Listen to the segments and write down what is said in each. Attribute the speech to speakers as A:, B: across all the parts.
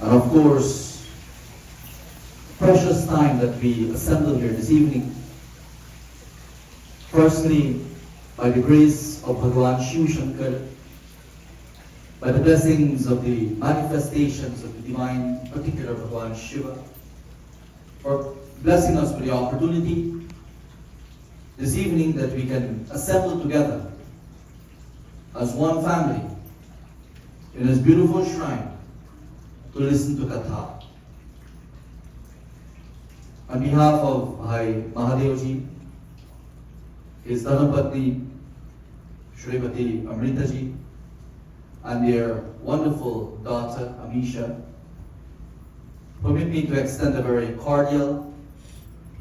A: And of course, precious time that we assemble here this evening. Firstly, by the grace of Bhagavan Shiv Shankar, by the blessings of the manifestations of the divine, particular Bhagavan Shiva, for blessing us with the opportunity this evening that we can assemble together as one family in this beautiful shrine to listen to Katha. On behalf of Bhai Mahadevji, his Dhanapatni, Srimati Amritaji, and their wonderful daughter, Amisha, permit me to extend a very cordial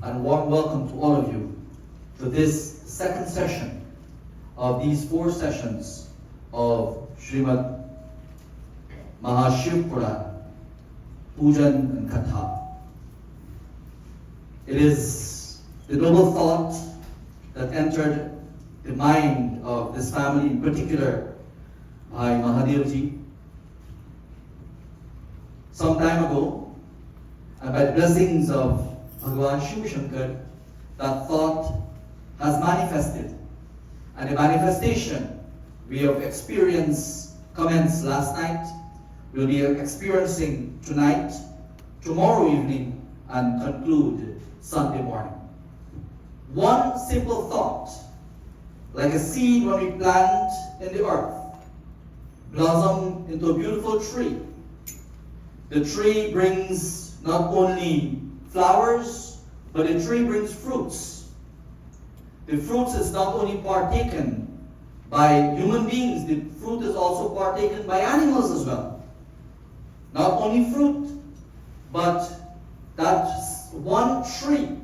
A: and warm welcome to all of you to this second session of these 4 sessions of Srimad Mahashiv Puran, Pujan and Katha. It is the noble thought that entered the mind of this family, in particular Bhai Mahadevji, some time ago, and by the blessings of Bhagavan Shiv Shankar, that thought has manifested. And the manifestation we have experienced commenced last night, we'll be experiencing tonight, tomorrow evening, and conclude Sunday morning. One simple thought, like a seed when we plant in the earth, blossom into a beautiful tree. The tree brings not only flowers, but the tree brings fruits. The fruits is not only partaken by human beings, the fruit is also partaken by animals as well. Not only fruit, but that one tree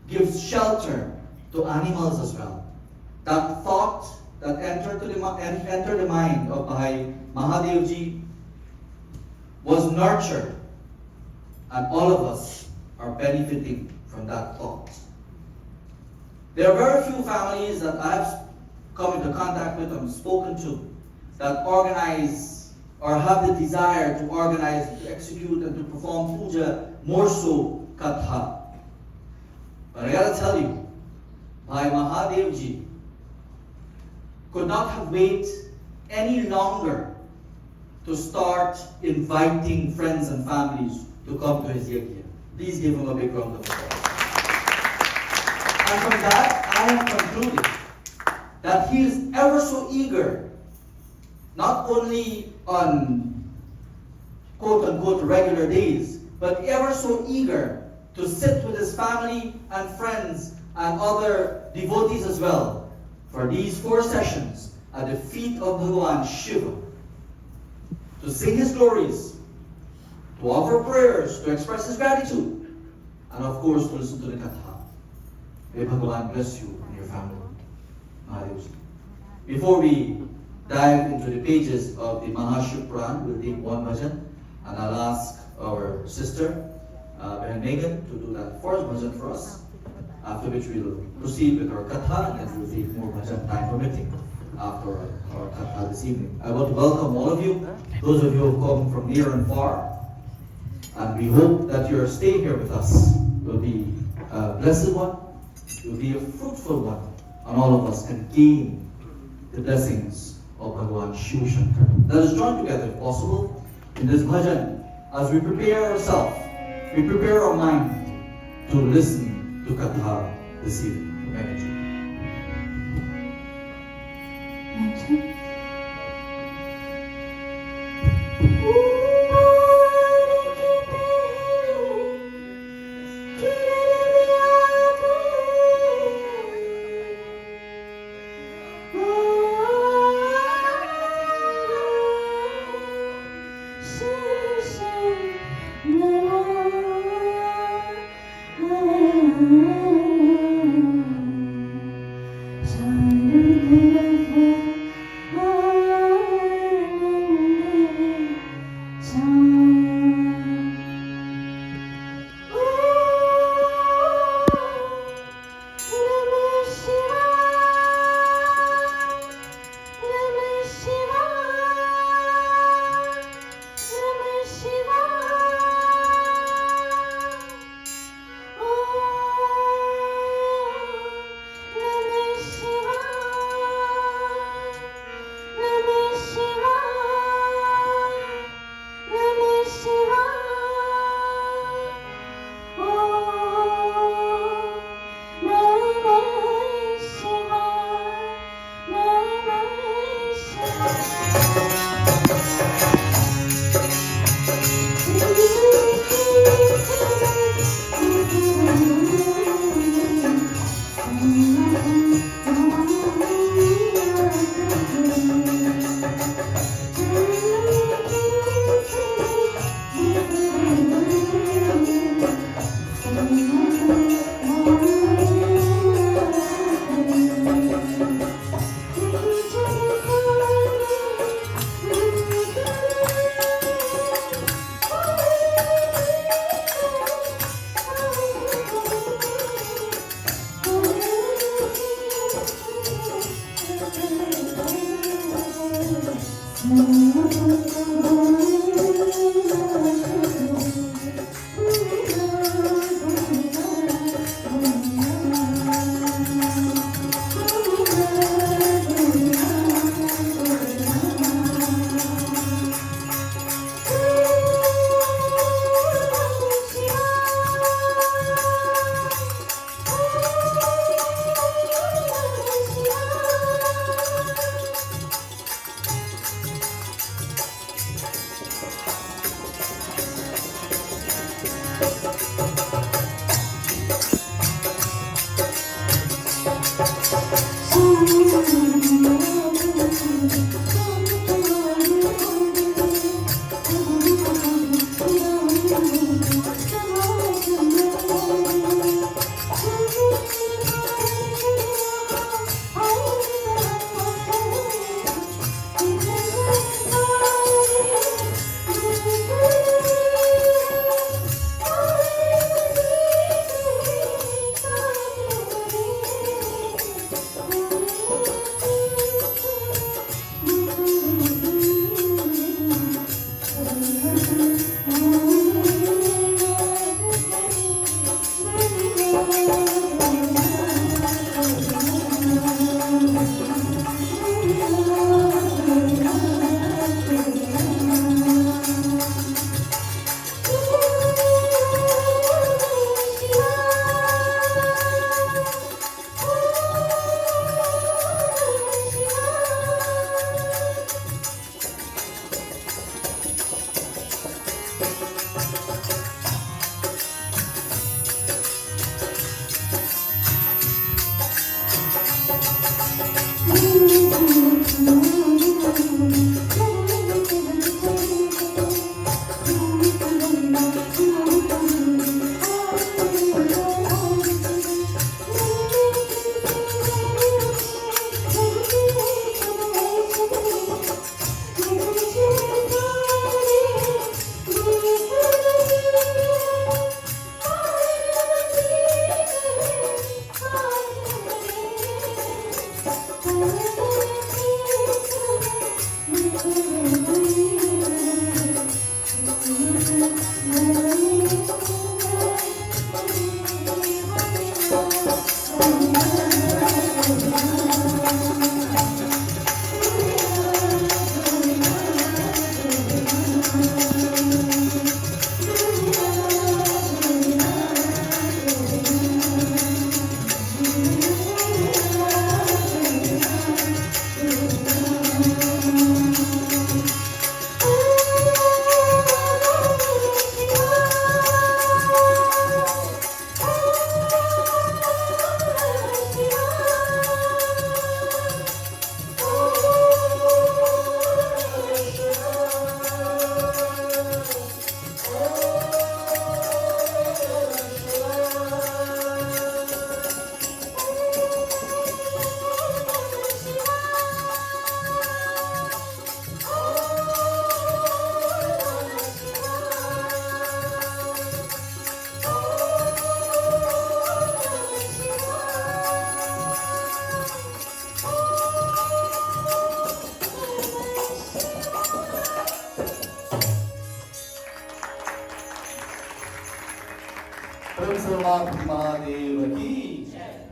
A: gives shelter to animals as well. That thought that entered the mind of Bhai Mahadevji was nurtured, and all of us are benefiting from that thought. There are very few families that I have come into contact with and spoken to that organize or have the desire to organize, to execute, and to perform puja, more so Katha. But I gotta tell you, Bhai Mahadevji could not have waited any longer to start inviting friends and families to come to his yagna. Please give him a big round of applause. And from that, I have concluded that he is ever so eager, not only on quote-unquote regular days, but ever so eager to sit with his family and friends and other devotees as well for these 4 sessions at the feet of Bhagavan Shiva, to sing his glories, to offer prayers, to express his gratitude, and of course to listen to the Katha. May Bhagavan bless you and your family. Mahadevji. Before we dive into the pages of the Mahashiv Puran, we'll take one bhajan, and I'll ask our sister, Behan Megan, to do that first bhajan for us, after which we'll proceed with our Katha, and then we'll take more bhajan, time permitting, after our Katha this evening. I want to welcome all of you, those of you who have come from near and far, and we hope that your stay here with us will be a blessed one, it will be a fruitful one, and all of us can gain the blessings of Bhagavan Shiv Shankar. Let us join together, if possible, in this bhajan as we prepare ourselves, we prepare our mind to listen to Katha this evening.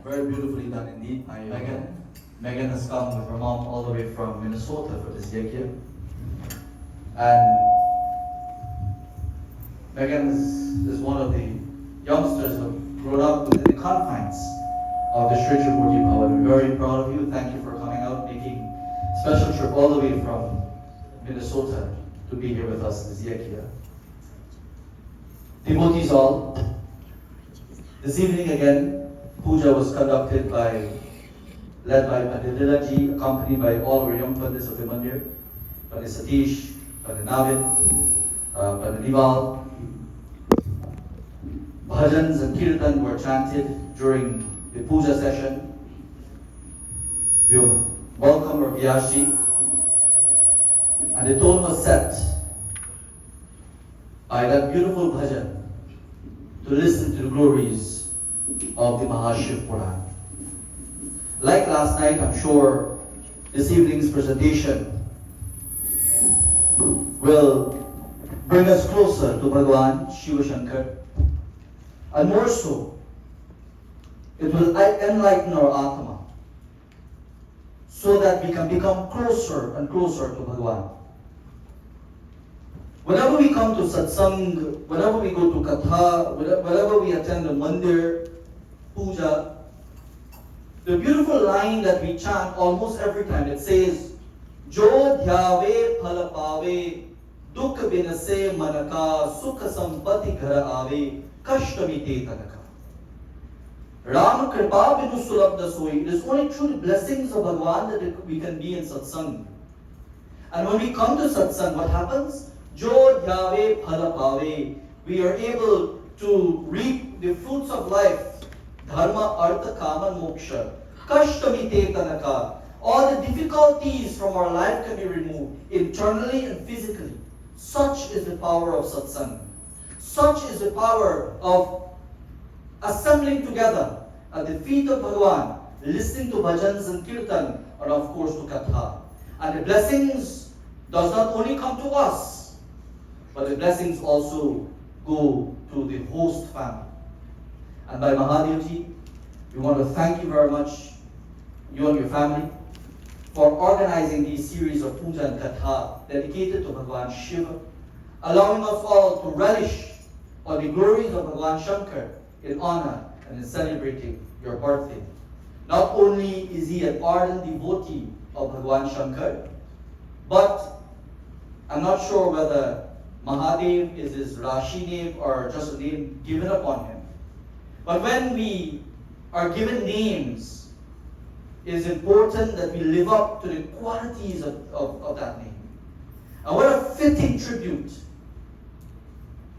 A: Very beautifully done indeed, my Megan. Megan has come with her mom all the way from Minnesota for this Yagna. And Megan is one of the youngsters who have grown up within the confines of the Sri Tripurti Bhavan. We're very proud of you. Thank you for coming out, making a special trip all the way from Minnesota to be here with us this Yagna. Devotees all, this evening again, puja was conducted led by Pandit Lilaji, accompanied by all our young Pandits of the Mandir, Pandit Satish, Pandit Navid, Pandit Nival. Bhajans and kirtan were chanted during the puja session. We welcome our Vyashi, and the tone was set by that beautiful bhajan to listen to the glories of the Mahashiv Puran. Like last night, I'm sure this evening's presentation will bring us closer to Bhagavan Shiva Shankar, and more so, it will enlighten our Atma so that we can become closer and closer to Bhagavan. Whenever we come to satsang, whenever we go to katha, whenever we attend a mandir, puja, the beautiful line that we chant almost every time, it says, Jo dhyave phala pave, dukh binase manaka, sukha sampati ghara ave, kashta mite tanaka. Ram kripa binu sulabda soi. It is only through the blessings of Bhagavan that we can be in satsang. And when we come to satsang, what happens? Jo dhyave phala pave. We are able to reap the fruits of life. Dharma, artha, kama, moksha. Kashtamite tanaka. All the difficulties from our life can be removed, internally and physically. Such is the power of satsang. Such is the power of assembling together at the feet of Bhagavan, listening to bhajans and kirtan, and of course to katha. And the blessings does not only come to us, but the blessings also go to the host family. And by Mahadevji, we want to thank you very much, you and your family, for organizing these series of puja and katha dedicated to Bhagavan Shiva, allowing us all to relish on the glories of Bhagavan Shankar in honor and in celebrating your birthday. Not only is he an ardent devotee of Bhagavan Shankar, but I'm not sure whether Mahadev is his Rashi name or just a name given upon him. But when we are given names, it is important that we live up to the qualities of that name. And what a fitting tribute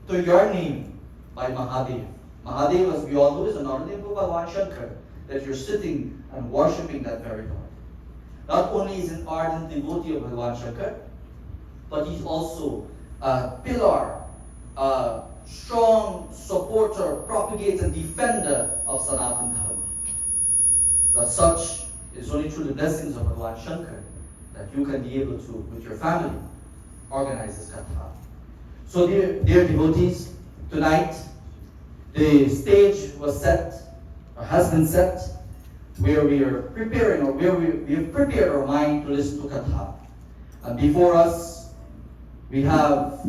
A: to your name by Mahadev. Mahadev, as we all know, is another name of Bhagavan Shankar, that you're sitting and worshipping that very Lord. Not only is an ardent devotee of Bhagavan Shankar, but he's also a pillar, a strong supporter, propagator, defender of Sanatana Dharma. So as such, it is only through the blessings of Bhagavan Shankar that you can be able to, with your family, organize this katha. So dear devotees, tonight the stage was set, or has been set, where we are preparing, or where we have prepared our mind to listen to katha. And before us, we have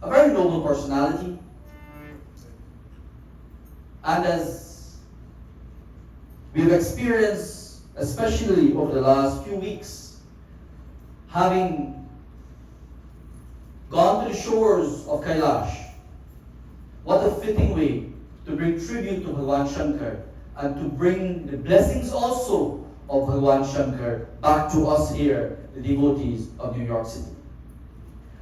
A: a very noble personality. And as we've experienced, especially over the last few weeks, having gone to the shores of Kailash, what a fitting way to bring tribute to Bhagavan Shankar and to bring the blessings also of Bhagavan Shankar back to us here, the devotees of New York City.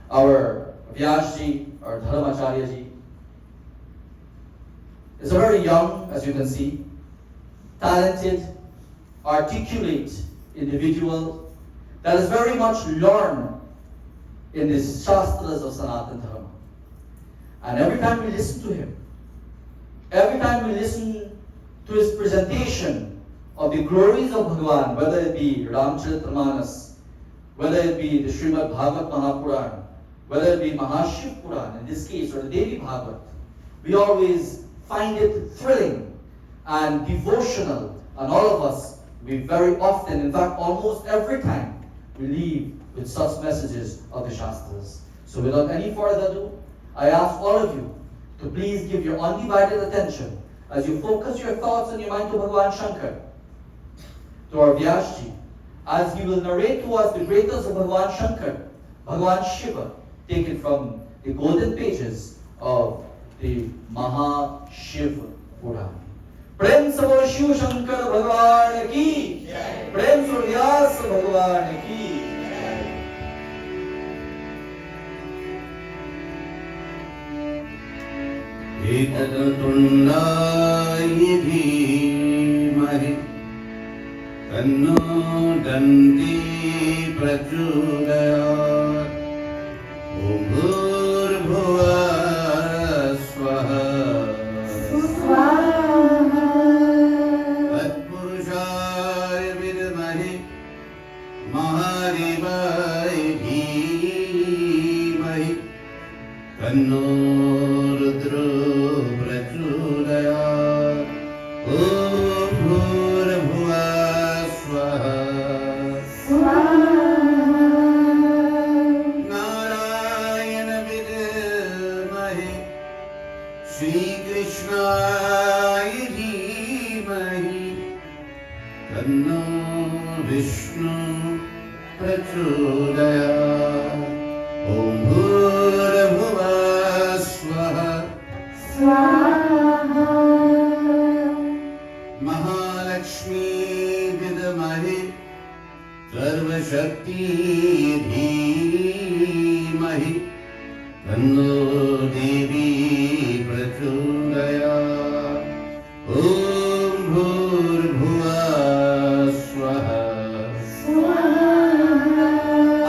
A: Our Vyasji, our Dharmacharyaji, is a very young, as you can see, talented, articulate individual that is very much learned in the Shastras of Sanatana Dharma. And every time we listen to him, every time we listen to his presentation of the glories of Bhagavan, whether it be Ramcharitramanas, whether it be the Srimad Bhagavat Mahapuran, whether it be Mahashiv Puran in this case, or the Devi Bhagavat, we always find it thrilling and devotional, and all of us, we very often, in fact almost every time, we leave with such messages of the Shastras. So without any further ado, I ask all of you to please give your undivided attention as you focus your thoughts and your mind to Bhagavan Shankar, to our Vyasji, as he will narrate to us the greatness of Bhagavan Shankar, Bhagavan Shiva, taken from the golden pages of the Mahashiv Puran. Prem Savo Shiv Shankar Bhagavan ki, Prem Suryas Bhagavan ki.
B: Ekatatunnai dhīmahi tanno danti prachodayāt Om Bhurbhuvah Swaha Tatpurushaya Vidmahi Mahadevaya Dhīmahi तन्नो रुद्रो प्रचोदयात् ॐ भूर्भुवः स्वः नारायण विद्महे श्रीकृष्णाय धीमहि तन्नो विष्णु प्रचोदयात् ॐ भूर्भुवः स्वः महालक्ष्मी विद्महे सर्वशक्ति धीमहि तन्नो देवी प्रचोदयात् ॐ भूर्भुवः स्वः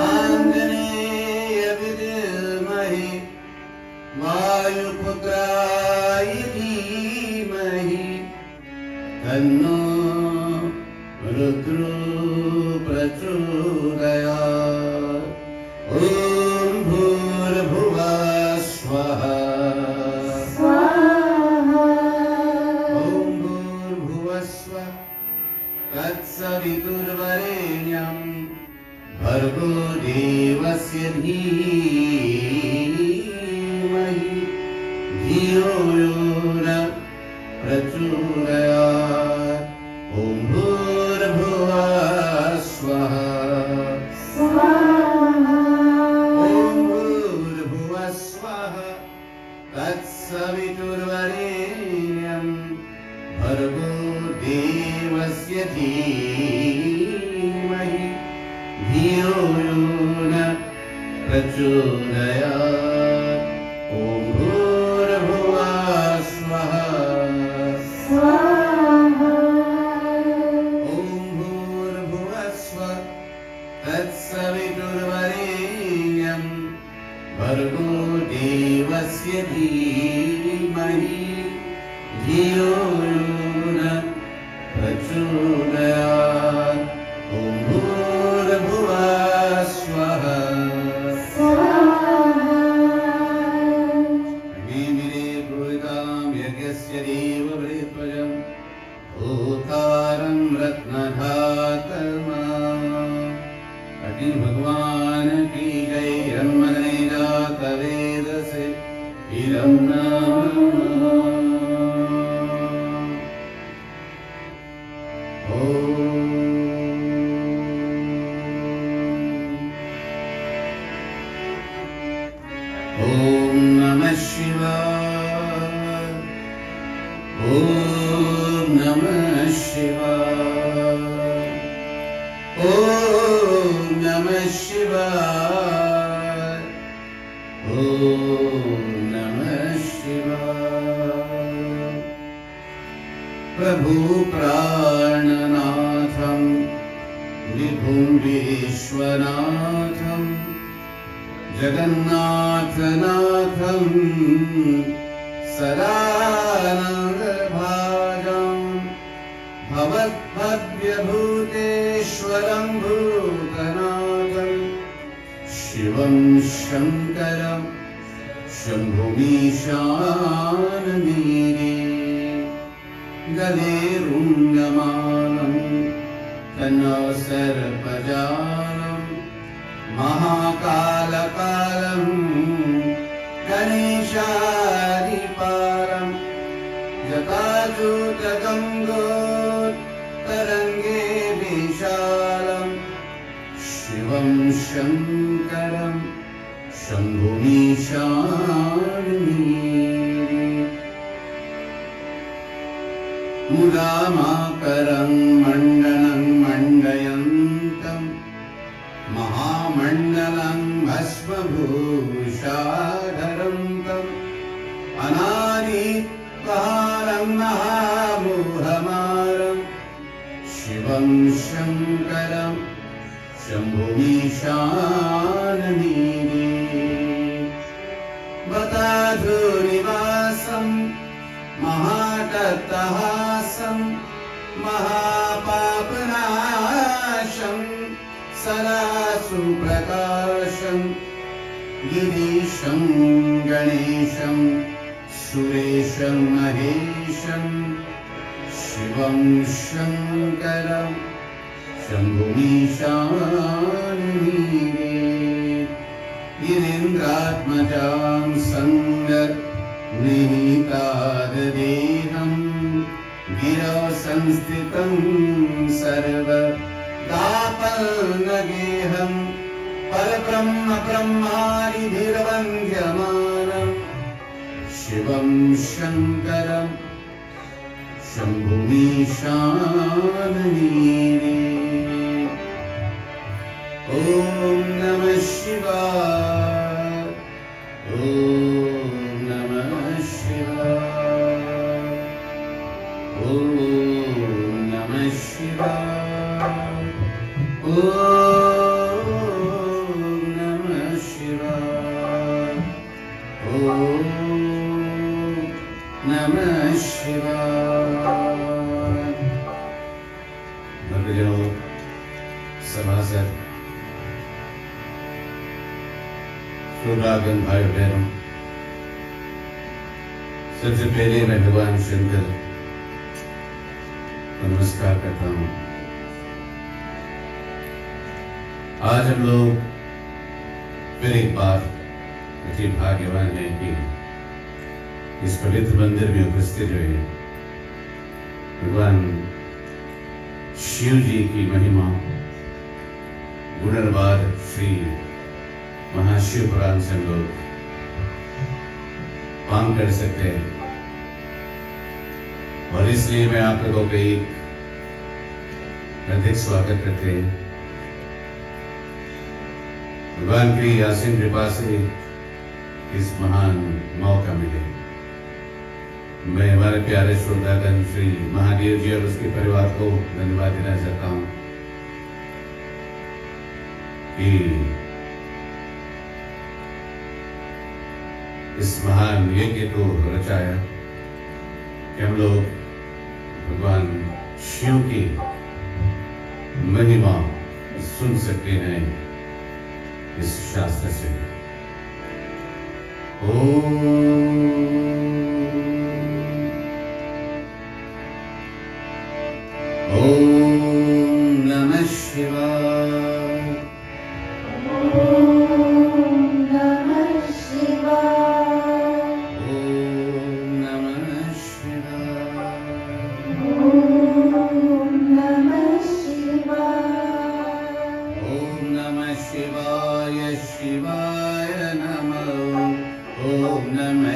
B: आञ्जनेय विद्महे वायुपुत्राय धीमहि तन्नो रुद्रो प्रचोदयात् ॐ भूर्भुवः स्वः ॐ भूर्भुवः स्वः तत्सवितुर्वरेण्यं भर्गो देवस्य धीमहि धियो यो न प्रचोदयात् ॐ भूर्भुवः स्वः ॐ भूर्भुवः स्वः तत्सवितुर्वरेण्यं भर्गो देवस्य धीमहि धियो यो न प्रचोदयात् ॐ भूर्भुवः स्वः ॐ भूर्भुवः स्वः तत्सवितुर्वरेण्यं भर्गो देवस्य धीमहि धियो यो न प्रचोदयात् ॐ भूर्भुवः स्वः मिमिरे ब्रूहितां यज्ञस्य देववृत्वजम् ओंकारं रत्नधातमम् अति भगवान की जय ब्रह्मणे जात वेद से इदं नाम ॐ नमः शिवाय ॐ नमः शिवाय ॐ नमः शिवाय ॐ नमः शिवाय प्रभु प्राणनाथं विभुं विश्वनाथं जगन्नाथनाथं सदानन्दभाजं भवद्भव्यभूतेश्वरं भूतनाथं शिवं शङ्करं शम्भुमीशानमीरे गले रुण्यमानं तन्नवसर्पजालं महाकालकालं गणेशादिपारं जटाजूटगङ्गोत्तरङ्गे विशालं शिवं शङ्करं शम्भुमीशानमीरे मुदामाकरं मण्डनं मण्डयन्तं महामण्डलं भस्मभूषाधरं तम् अनादित्वारं महामोहमारं शिवं शङ्करं शम्भुमीशानमीरे बताधुनिवासं महातत्तहासं महापापनाशं सदा सुप्रकाशं गिरीशं गणेशं सुरेशं महेशं शिवं शङ्करं शम्भुमीशाननीरे गिरीन्द्रात्मजां सङ्गनिहितादेहं गिरौ संस्थितं सर्वदापन्नगेहं परब्रह्म ब्रह्मादिभिर्वन्द्यमानं शिवं शङ्करं शम्भुमीशाननीरे ॐ नमः शिवाय ॐ नमः शिवाय ॐ नमः शिवाय ॐ नमः शिवाय ॐ नमः शिवाय। भक्तजनों, सभासद, सुरागन भाई बहनों, सबसे पहले मैं भगवान शंकर को नमस्कार करता हूँ। आज हम लोग फिर एक बार अति भाग्यवान हैं कि इस पवित्र मंदिर में उपस्थित हुए भगवान शिव जी की महिमा गुणवाद श्री महाशिव पुराण से हम लोग पान कर सकते हैं। और इसलिए मैं आप लोगों का एक हार्दिक स्वागत करते हैं। भगवान की असीम कृपा से इस महान मौका मिले। मैं हमारे प्यारे श्रोतागण श्री महादेव जी और उसके परिवार को धन्यवाद देना चाहता हूँ कि इस महान यज्ञ को रचाया कि हम लोग भगवान शिव की महिमा सुन सकते हैं इस शास्त्र से। ओम नमः शिवाय।
C: ओम नमः शिवाय।
B: ओम नमः शिवाय।
C: ओम नमः शिवाय।
B: ओम नमः शिवाय शिवाय नमः। ओम नमः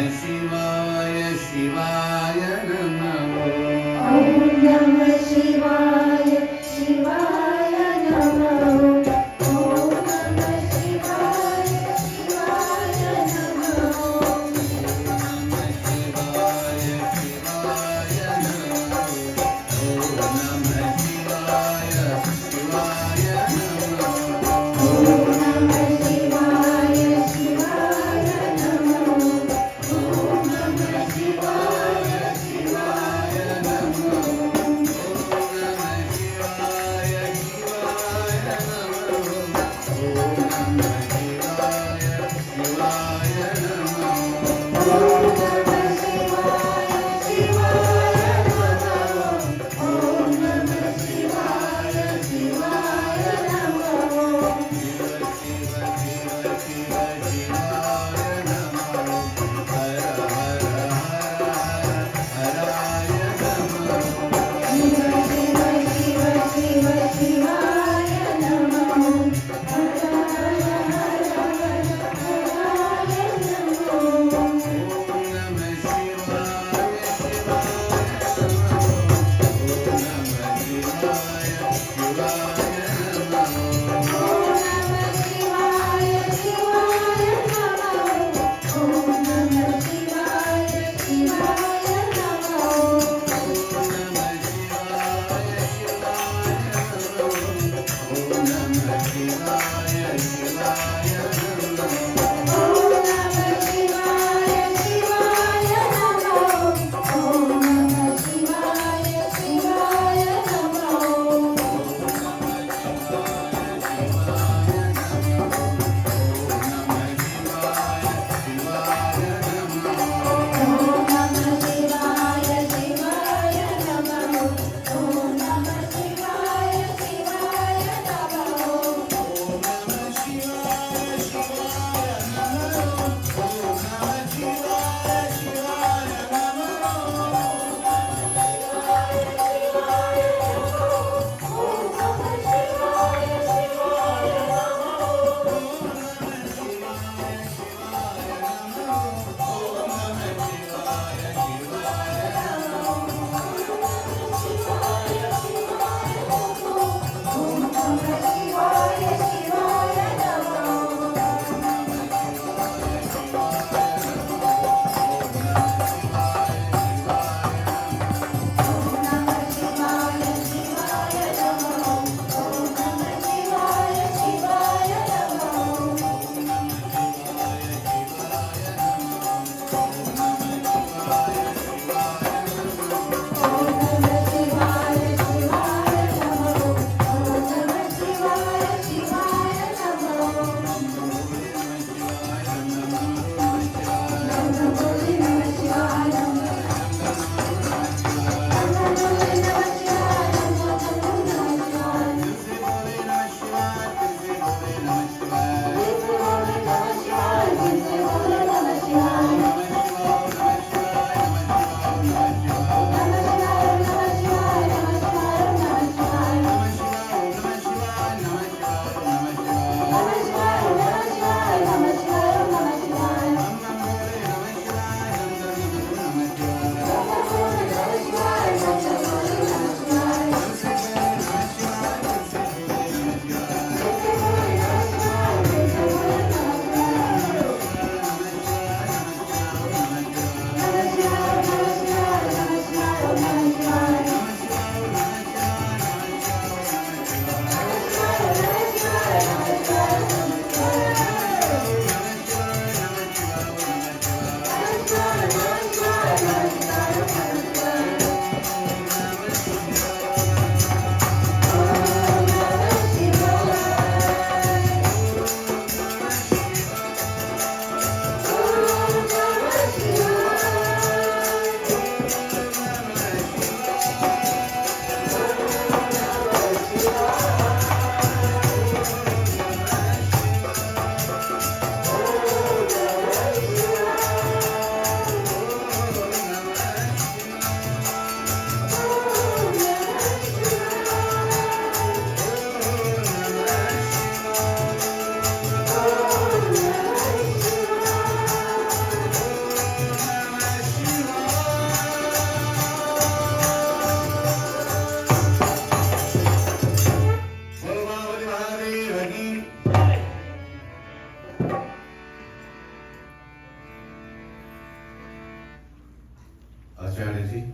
B: Acharyaji,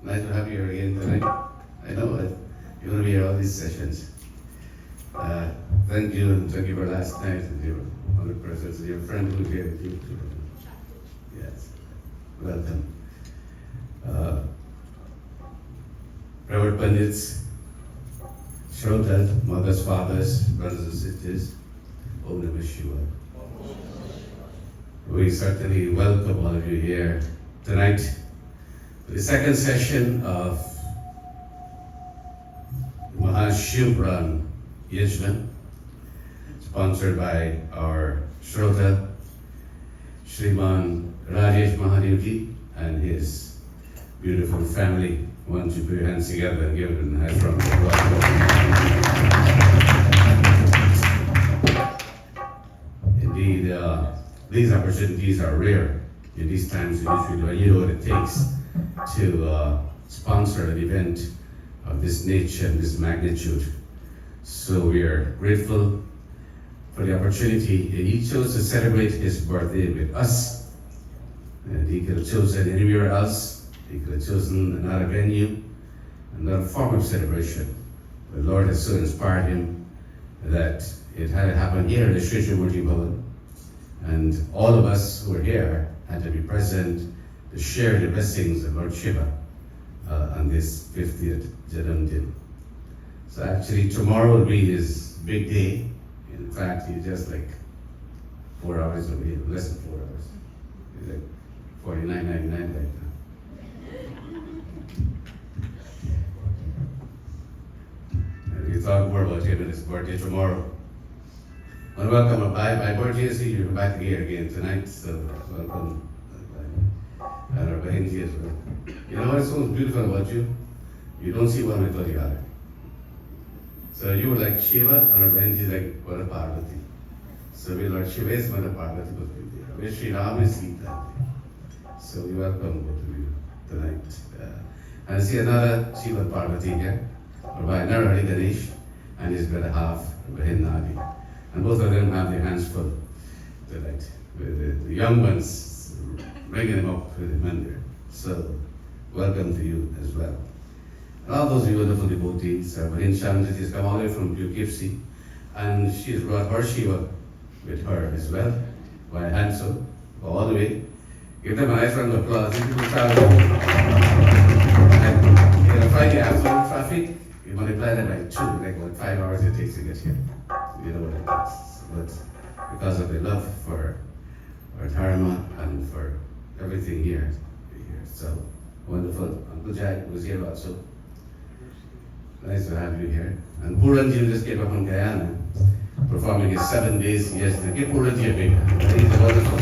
B: nice to have you here again tonight. I know that you're going to be here all these sessions. Thank you, and thank you for last night and your honored presence and your friend who's here with you too. Yes, welcome. Reverend Pandits, Shrotas, mothers, fathers, brothers and sisters, Om Namah Shiva. We certainly welcome all of you here tonight for the second session of Mahashivran Yajna, sponsored by our Shrota, Shriman Rajesh Mahadevji and his beautiful family. Why don't you put your hands together and give it a nice round of applause. Indeed, these opportunities are rare in these times in which we do. You know what it takes to sponsor an event of this nature and this magnitude. So we are grateful for the opportunity. He chose to celebrate his birthday with us. And he could have chosen anywhere else. He could have chosen another venue, another form of celebration. The Lord has so inspired him that it had to happen here in the Sri Murti Bhavan. And all of us who are here had to be present to share the blessings of Lord Shiva on this 50th Janam Din. So actually tomorrow will be his big day. In fact, he's just like 4 hours away, less than 4 hours. He's like 49.99 right now. And we talk more about him and his birthday tomorrow. I want to welcome my birthday is here. You're back here again tonight, so welcome. And our Bahenji as well. You know what's so beautiful about you? You don't see one without the other. So you were like Shiva, and our Bahenji is like Mother Parvati. So we Lord Shiva is Mother Parvati, but we Sri Ram is Sita. So we welcome both of you tonight. And I see another Shiva Parvati here, or by Narahari Ganesh, and his better half, Bahen Nadi. And both of them have their hands full tonight. With the young ones bringing them up with the mandir. So, welcome to you as well. And all those wonderful devotees, Bahin Shamjit has come all the way from Poughkeepsie, and she has brought her Shiva with her as well, by Hanso, all the way. Give them a nice round of applause. If people travel, and in a Friday afternoon traffic, you multiply that by 2, like what 5 hours it takes to get here. You know what it is. But because of the love for our Dharma and for everything here. So wonderful. Uncle Jack was here also. Nice to have you here. And Puranji just came up from Guyana, performing his 7 days yesterday. Give Puranji a big hand. He's wonderful.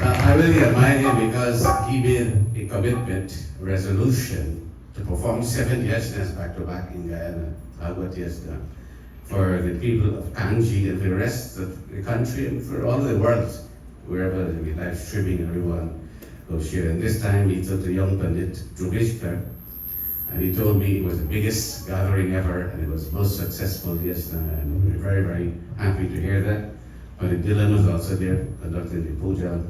B: I really admire him because he made a commitment, resolution, to perform 7 yajnas back to back in Guyana. Bhagavad Yajna. For the people of Kanji and the rest of the country and for all the world, wherever we live streaming, everyone goes here. And this time he took the young Pandit Drupishkar, and he told me it was the biggest gathering ever and it was most successful, yes, and we're very, very happy to hear that. Pandit Dylan was also there conducting the puja.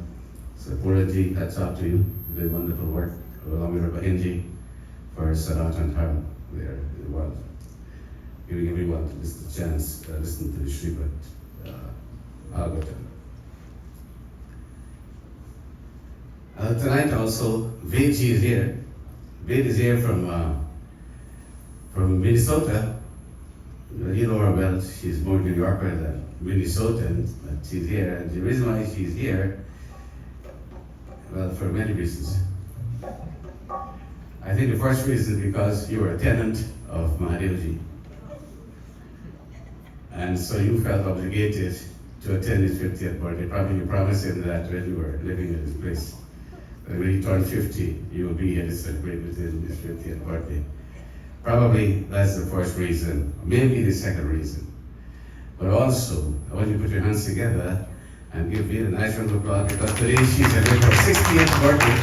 B: So Puraji, hats off to you, you did wonderful work, along with Bahinji for Sanatan Dharma there in the world. Giving everyone a chance to listen to the Srimad Bhagavatam. Tonight also, Vedji is here. Ved is here from Minnesota. You know her well, she's more New Yorker than Minnesotan, but she's here. And the reason why she's here, well, for many reasons. I think the first reason is because you were a tenant of Mahadevji. And so you felt obligated to attend his 50th birthday. Probably you promised him that when you were living at his place. That when he turned 50, you will be here to celebrate with him his 50th birthday. Probably that's the first reason, maybe the second reason. But also, I want you to put your hands together and give me a nice round of applause because today she's celebrating her 60th birthday.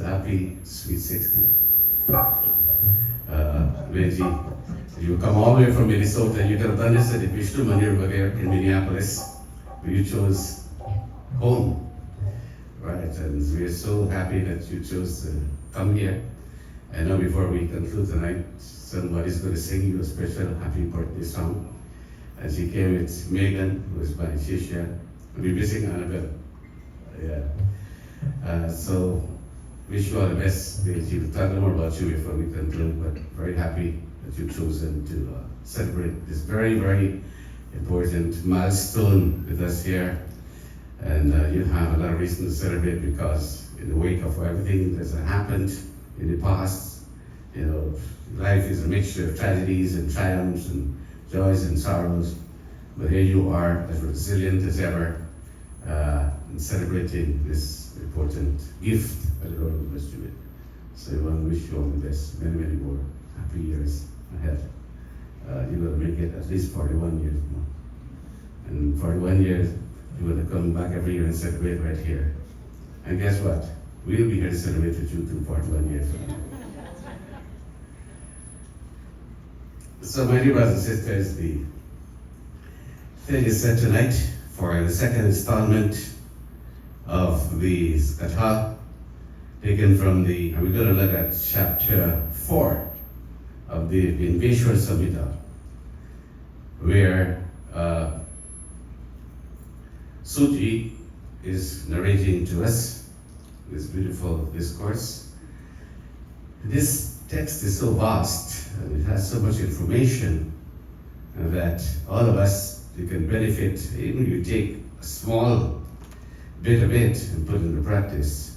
B: Happy sweet 60. Reggie. You come all the way from Minnesota. You could have done this at the Vishnu Mandir over there in Minneapolis, but you chose home. Right, and we are so happy that you chose to come here. I know before we conclude tonight, somebody's going to sing you a special happy birthday song. And she came with Megan, who is my Shisha. We'll be missing Annabelle. Yeah. So, wish you all the best. We'll talk more about you before we conclude, but very happy that you've chosen to celebrate this very, very important milestone with us here. And you have a lot of reason to celebrate because in the wake of everything that's happened in the past, you know, life is a mixture of tragedies and triumphs and joys and sorrows. But here you are, as resilient as ever, in celebrating this important gift that the Lord has blessed you with. So I want to wish you all the best, many, many more happy years ahead. You will make it at least 41 years more. And 41 years, you will come back every year and celebrate right here. And guess what? We'll be here to celebrate with you too, 41 years from now. So my dear brothers and sisters, the stage is set tonight for the second installment of the Skatha, taken from the, and we're going to look at chapter 4 of the Vinveshwar Samhita, where Suji is narrating to us this beautiful discourse. This text is so vast and it has so much information that all of us, you can benefit, even if you take a small bit of it and put it into practice.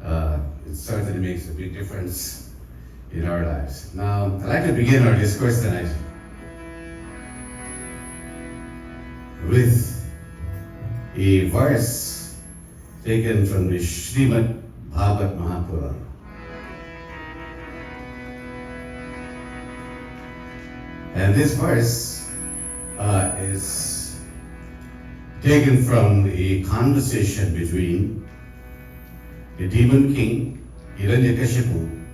B: It certainly makes a big difference in our lives. Now, I'd like to begin our discourse tonight with a verse taken from the Srimad Bhagavad Mahapurana. And this verse is taken from a conversation between the demon king Hiranyakashipu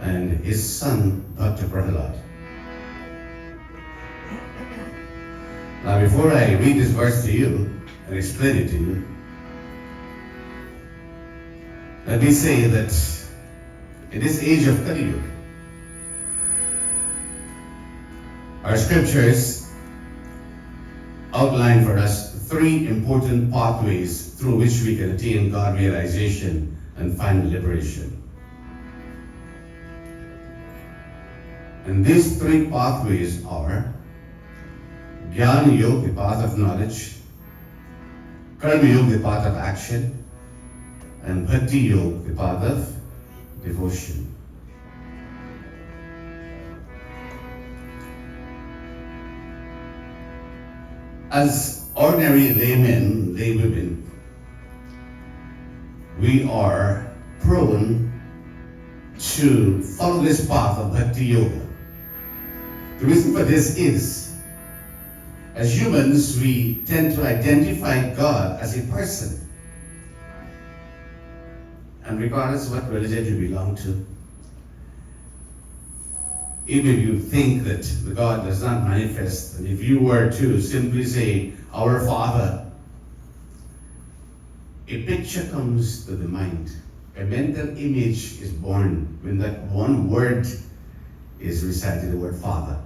B: and his son Bhakta Prahalad. Now, before I read this verse to you and explain it to you, let me say that in this age of Kali Yuga, our scriptures outline for us 3 important pathways through which we can attain God realization and find liberation. And these 3 pathways are Jnana Yoga, the path of knowledge, Karma Yoga, the path of action, and Bhakti Yoga, the path of devotion. As ordinary laymen, laywomen, we are prone to follow this path of Bhakti Yoga. The reason for this is, as humans, we tend to identify God as a person. And regardless of what religion you belong to, even if you think that the God does not manifest, and if you were to simply say, "Our Father," a picture comes to the mind. A mental image is born when that one word is recited, the word Father.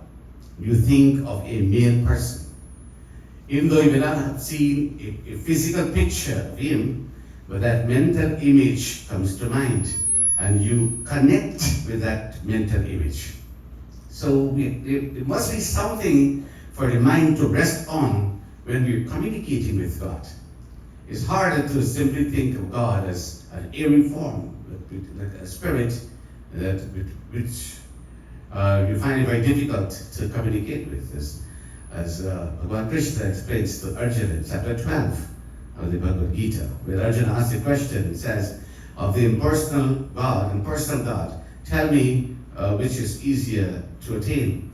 B: You think of a male person. Even though you may not have seen a physical picture of him, but that mental image comes to mind, and you connect with that mental image. So it must be something for the mind to rest on when we're communicating with God. It's harder to simply think of God as an airy form, like a spirit which you find it very difficult to communicate with. As Bhagavan Krishna explains to Arjuna in chapter 12 of the Bhagavad Gita, where Arjuna asks the question, it says, of the impersonal God, tell me which is easier to attain.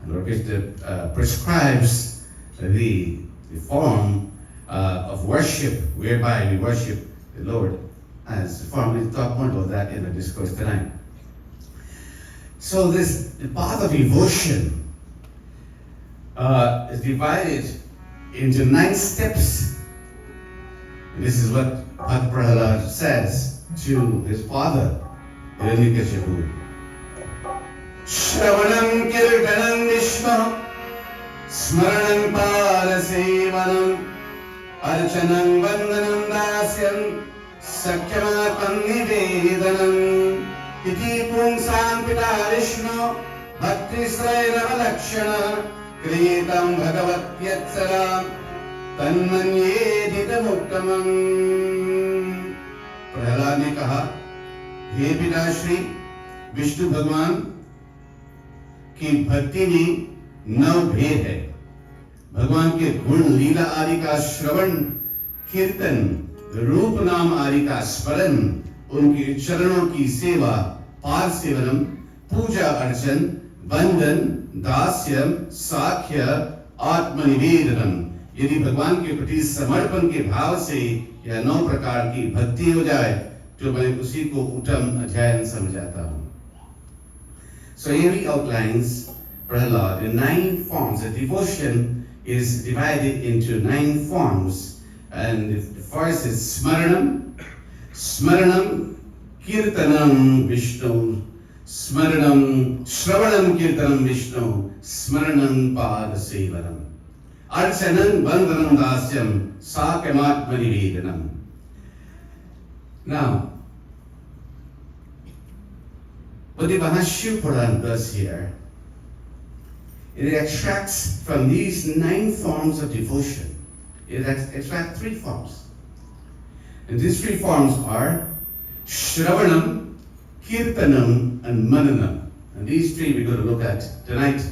B: And Lord Krishna prescribes the form of worship whereby we worship the Lord as the form. We'll talk more about that in the discourse tonight. So this the path of devotion is divided into 9 steps. And this is what Bhakt Prahalad says to his father, Hiranyakashipu. Shravanam kirtanam vishma smaranam parasevanam archanam vandanam dasyam sakyamatman nivedanam iti pungsam pita vishnu bhakti srairava lakshana kriyetam bhagavat yatsaram तन्मन्येधितमुत्तमम्। Prahlad ने कहा, हे पिताश्री, विष्णु भगवान की भक्ति में 9 भेद है। भगवान के गुण लीला आदि का श्रवण, कीर्तन, रूप नाम आदि का स्मरण, उनके चरणों की सेवा, पार सेवनम, पूजा अर्चन, बंधन, दास्यम, साख्य, आत्मनिवेदनम। यदि भगवान के प्रति समर्पण के भाव से यह 9 प्रकार की भक्ति हो जाए तो मैं उसी को उत्तम अध्ययन समझाता हूं। So here he outlines Prahlad in 9 forms. The devotion is divided into 9 forms, and the first is smaranam, smaranam, kirtanam Vishnu, smaranam, shravanam kirtanam Vishnu, smaranam padasevanam. Archanam bandhanam dasyam sakyamatmanivedanam. Now, what the Mahashiv Puran does here, it extracts from these 9 forms of devotion, it extracts 3 forms. And these 3 forms are Shravanam, Kirtanam, and Mananam. And these 3 we're going to look at tonight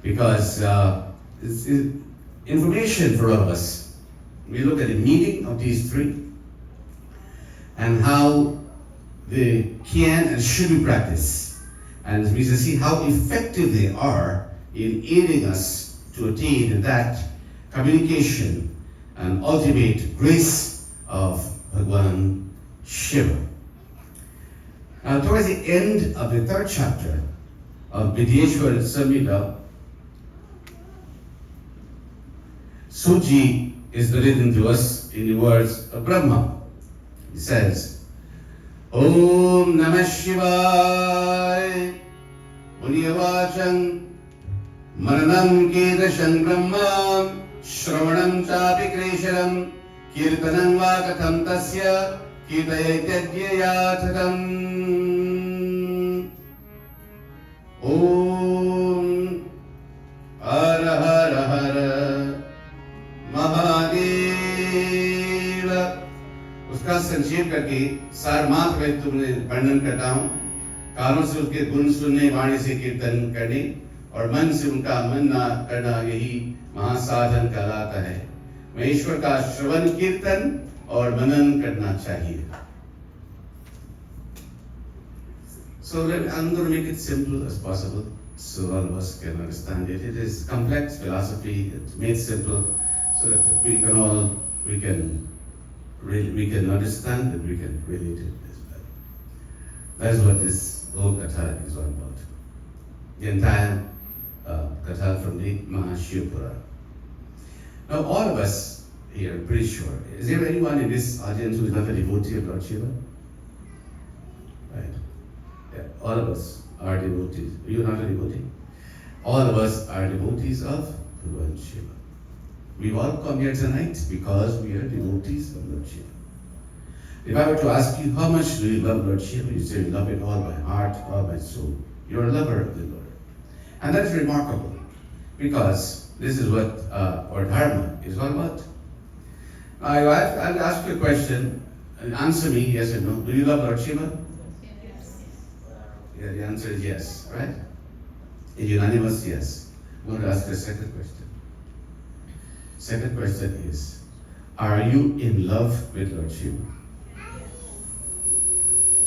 B: because it's information for all of us. We look at the meaning of these 3 and how they can and should be practiced. And we can see how effective they are in aiding us to attain that communication and ultimate grace of Bhagwan Shiva. Now, towards the end of the 3rd chapter of Vidyeshwar Samhita, Suji is written to us in the words of Brahma. He says, Om Namah Shivaya Punyavacham Maranam Kedasham Brahma Shravanam Chapi Kresharam Kirtanam Vakatham Tasya Kirtayatyadyayathakam. Om Hara Hara Hara Mahadev. उसका संक्षेप करके सारमात में तुमने वर्णन करता हूं। कानों से उसके गुण सुनने, वाणी से कीर्तन करने और मन से उनका मन न करना यही महासाधन कहलाता है। मैं ईश्वर का श्रवण कीर्तन और मनन करना चाहिए। So I'm going to make it simple as possible so all of us can understand it. It is complex philosophy. It's made simple so that we can understand and we can relate it as well. That's what this whole Katha is all about. The entire Katha from the Mahashiv Puran. Now all of us here, I'm pretty sure, is there anyone in this audience who is not a devotee of Lord Shiva? Right. Yeah, all of us are devotees. You're not a devotee? All of us are devotees of Lord Shiva. We've all come here tonight because we are devotees of Lord Shiva. If I were to ask you, how much do you love Lord Shiva? You say, love it all by heart, all by soul. You're a lover of the Lord. And that is remarkable because this is what our Dharma is all about. Now, I'll ask you a question and answer me yes or no. Do you love Lord Shiva? Yes. Yeah, the answer is yes, right? A unanimous yes. I'm going to ask you a second question. Second question is, are you in love with Lord Shiva?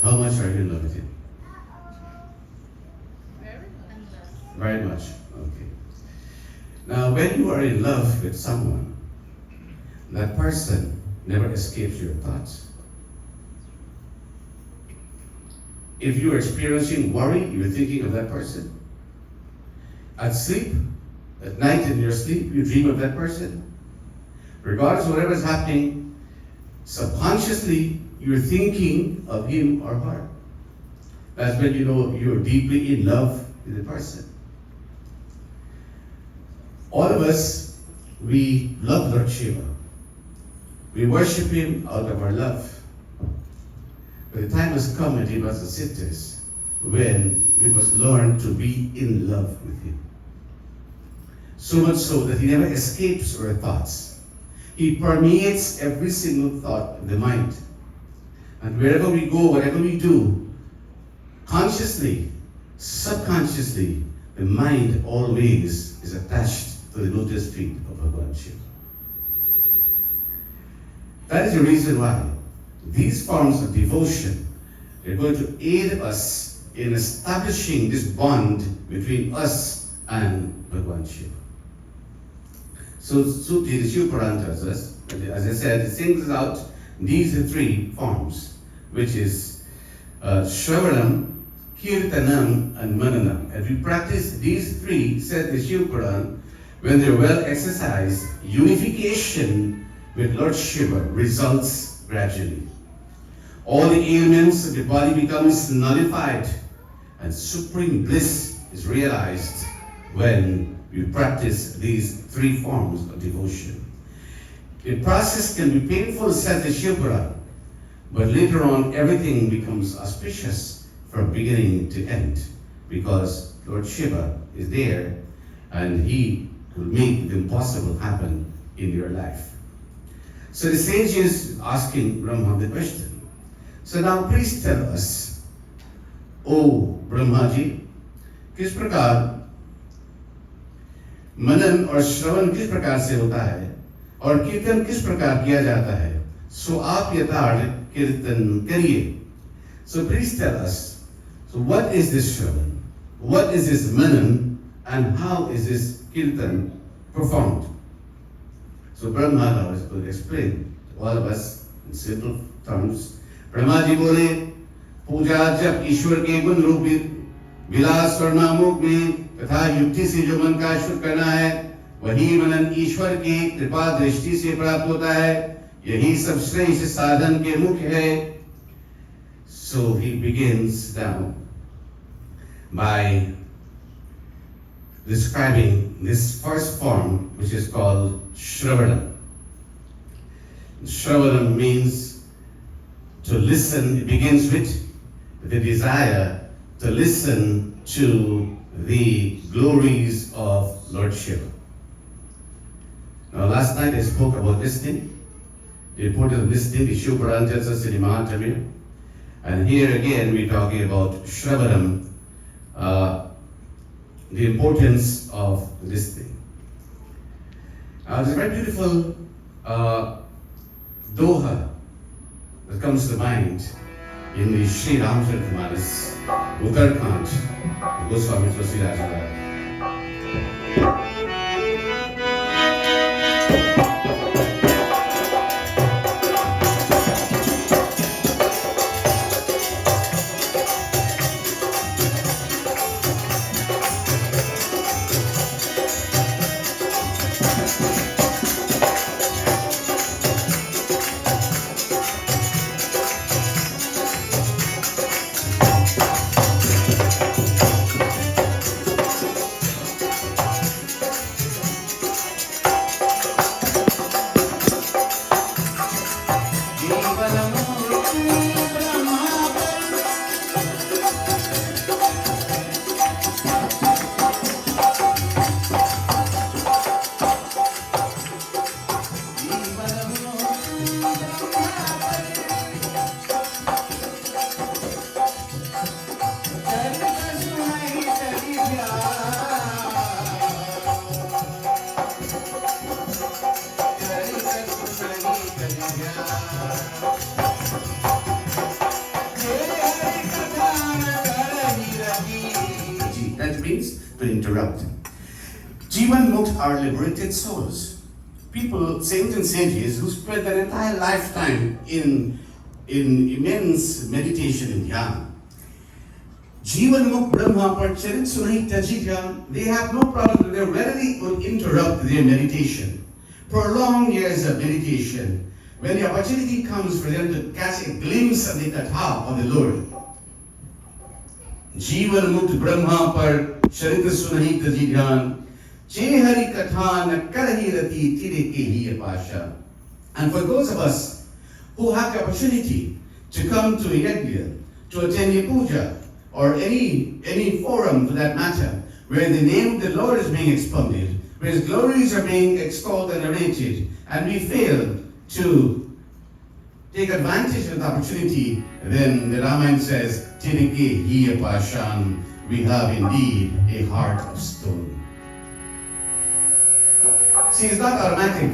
B: How much are you in love with him? Very much. Okay. Now, when you are in love with someone, that person never escapes your thoughts. If you're experiencing worry, you're thinking of that person. At sleep, at night in your sleep, you dream of that person. Regardless of whatever is happening, subconsciously, you're thinking of him or her. That's when you know you're deeply in love with the person. All of us, we love Lord Shiva. We worship him out of our love. But the time has come, and he must sit us, when we must learn to be in love with him. So much so that he never escapes our thoughts. He permeates every single thought of the mind. And wherever we go, whatever we do, consciously, subconsciously, the mind always is attached to the lotus feet of Bhagavan Shiva. That is the reason why these forms of devotion are going to aid us in establishing this bond between us and Bhagavan Shiva. So Suti, the Shiva Puran tells us, as I said, it singles out these three forms, which is Shravanam, Kirtanam, and Mananam. If we practice these three, said the Shiva Puran, when they're well exercised, unification with Lord Shiva results gradually. All the ailments of the body becomes nullified, and supreme bliss is realized when we practice these three forms of devotion. The process can be painful, said the Shiva Puran, but later on everything becomes auspicious from beginning to end, because Lord Shiva is there and he will make the impossible happen in your life. So the sage is asking Brahma the question. So now please tell us, O Brahma ji, किस प्रकार मनन और श्रवण किस प्रकार से होता है और कीर्तन किस प्रकार किया जाता है, सो आप यथार्थ कीर्तन करिए. So please tell us, so what is this Shravan? What is this Manan? And how is this Kirtan performed? So Brahma now is going to explain to all of us in simple terms. Brahma ji बोले, पूजा जब ईश्वर के गुण रूप विलास और नामों में तथा युक्ति से जो मन का शुद्ध करना है, वही मनन ईश्वर की कृपा दृष्टि से प्राप्त होता है. यही सब श्रेष्ठ साधन के मुख्य है. So he begins now by describing this first form, which is called Shravanam. Shravanam means to listen. It begins with the desire to listen to the glories of Lord Shiva. Now, last night I spoke about listening, the importance of listening. The Shiva Puran tells us in the Mahatmya. And here again we're talking about Shravanam, the importance of listening. There's a very beautiful doha that comes to mind in the Sri Ramacharita-manas, Uttarakhand, Goswami Tulsidas. That means to interrupt. Jivan Mukht are liberated souls. People, saints and sages, who spent their entire lifetime in immense meditation and dhyan. Jivan Mukh Brahma par Charit Sunai Tajidhyam, they have no problem. They readily would interrupt their meditation. Prolonged years of meditation, when the opportunity comes for them to catch a glimpse of the Katha of the Lord. Jivan Mukh Brahma par Charit Sunai Tajidhyam, Je Hari Katha na Karahi Rati Tire Ke Hi Pasha. And for those of us who have the opportunity to come to a yajna, to attend a puja, or any forum for that matter, where the name of the Lord is being expounded, where His glories are being extolled and narrated, and we fail to take advantage of the opportunity, then the Ramayana says, Tirike hiya pashan, we have indeed a heart of stone. See, it's not automatic.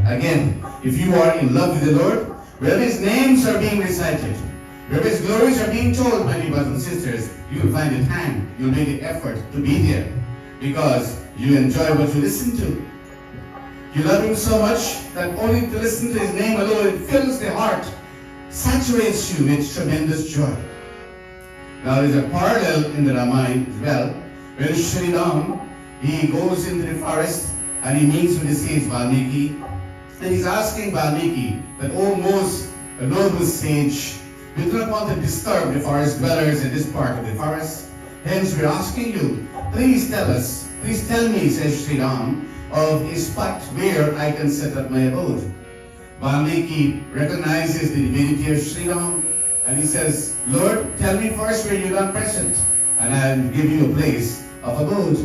B: Again, if you are in love with the Lord, wherever His names are being recited, wherever His glories are being told, my brothers and sisters, you will find a time, you'll make an effort to be there, because you enjoy what you listen to. You love Him so much that only to listen to His name alone, it fills the heart, saturates you with tremendous joy. Now there's a parallel in the Ramayana as well, where Sri Ram, he goes into the forest and he meets with the sage Valmiki, and he's asking Valmiki that, oh most noble sage, we do not want to disturb the forest dwellers in this part of the forest. Hence we're asking you, please tell me, says Sri Ram, of a spot where I can set up my abode. Valmiki recognizes the divinity of Sri Ram, and he says, Lord, tell me first where you're not present, and I'll give you a place of abode.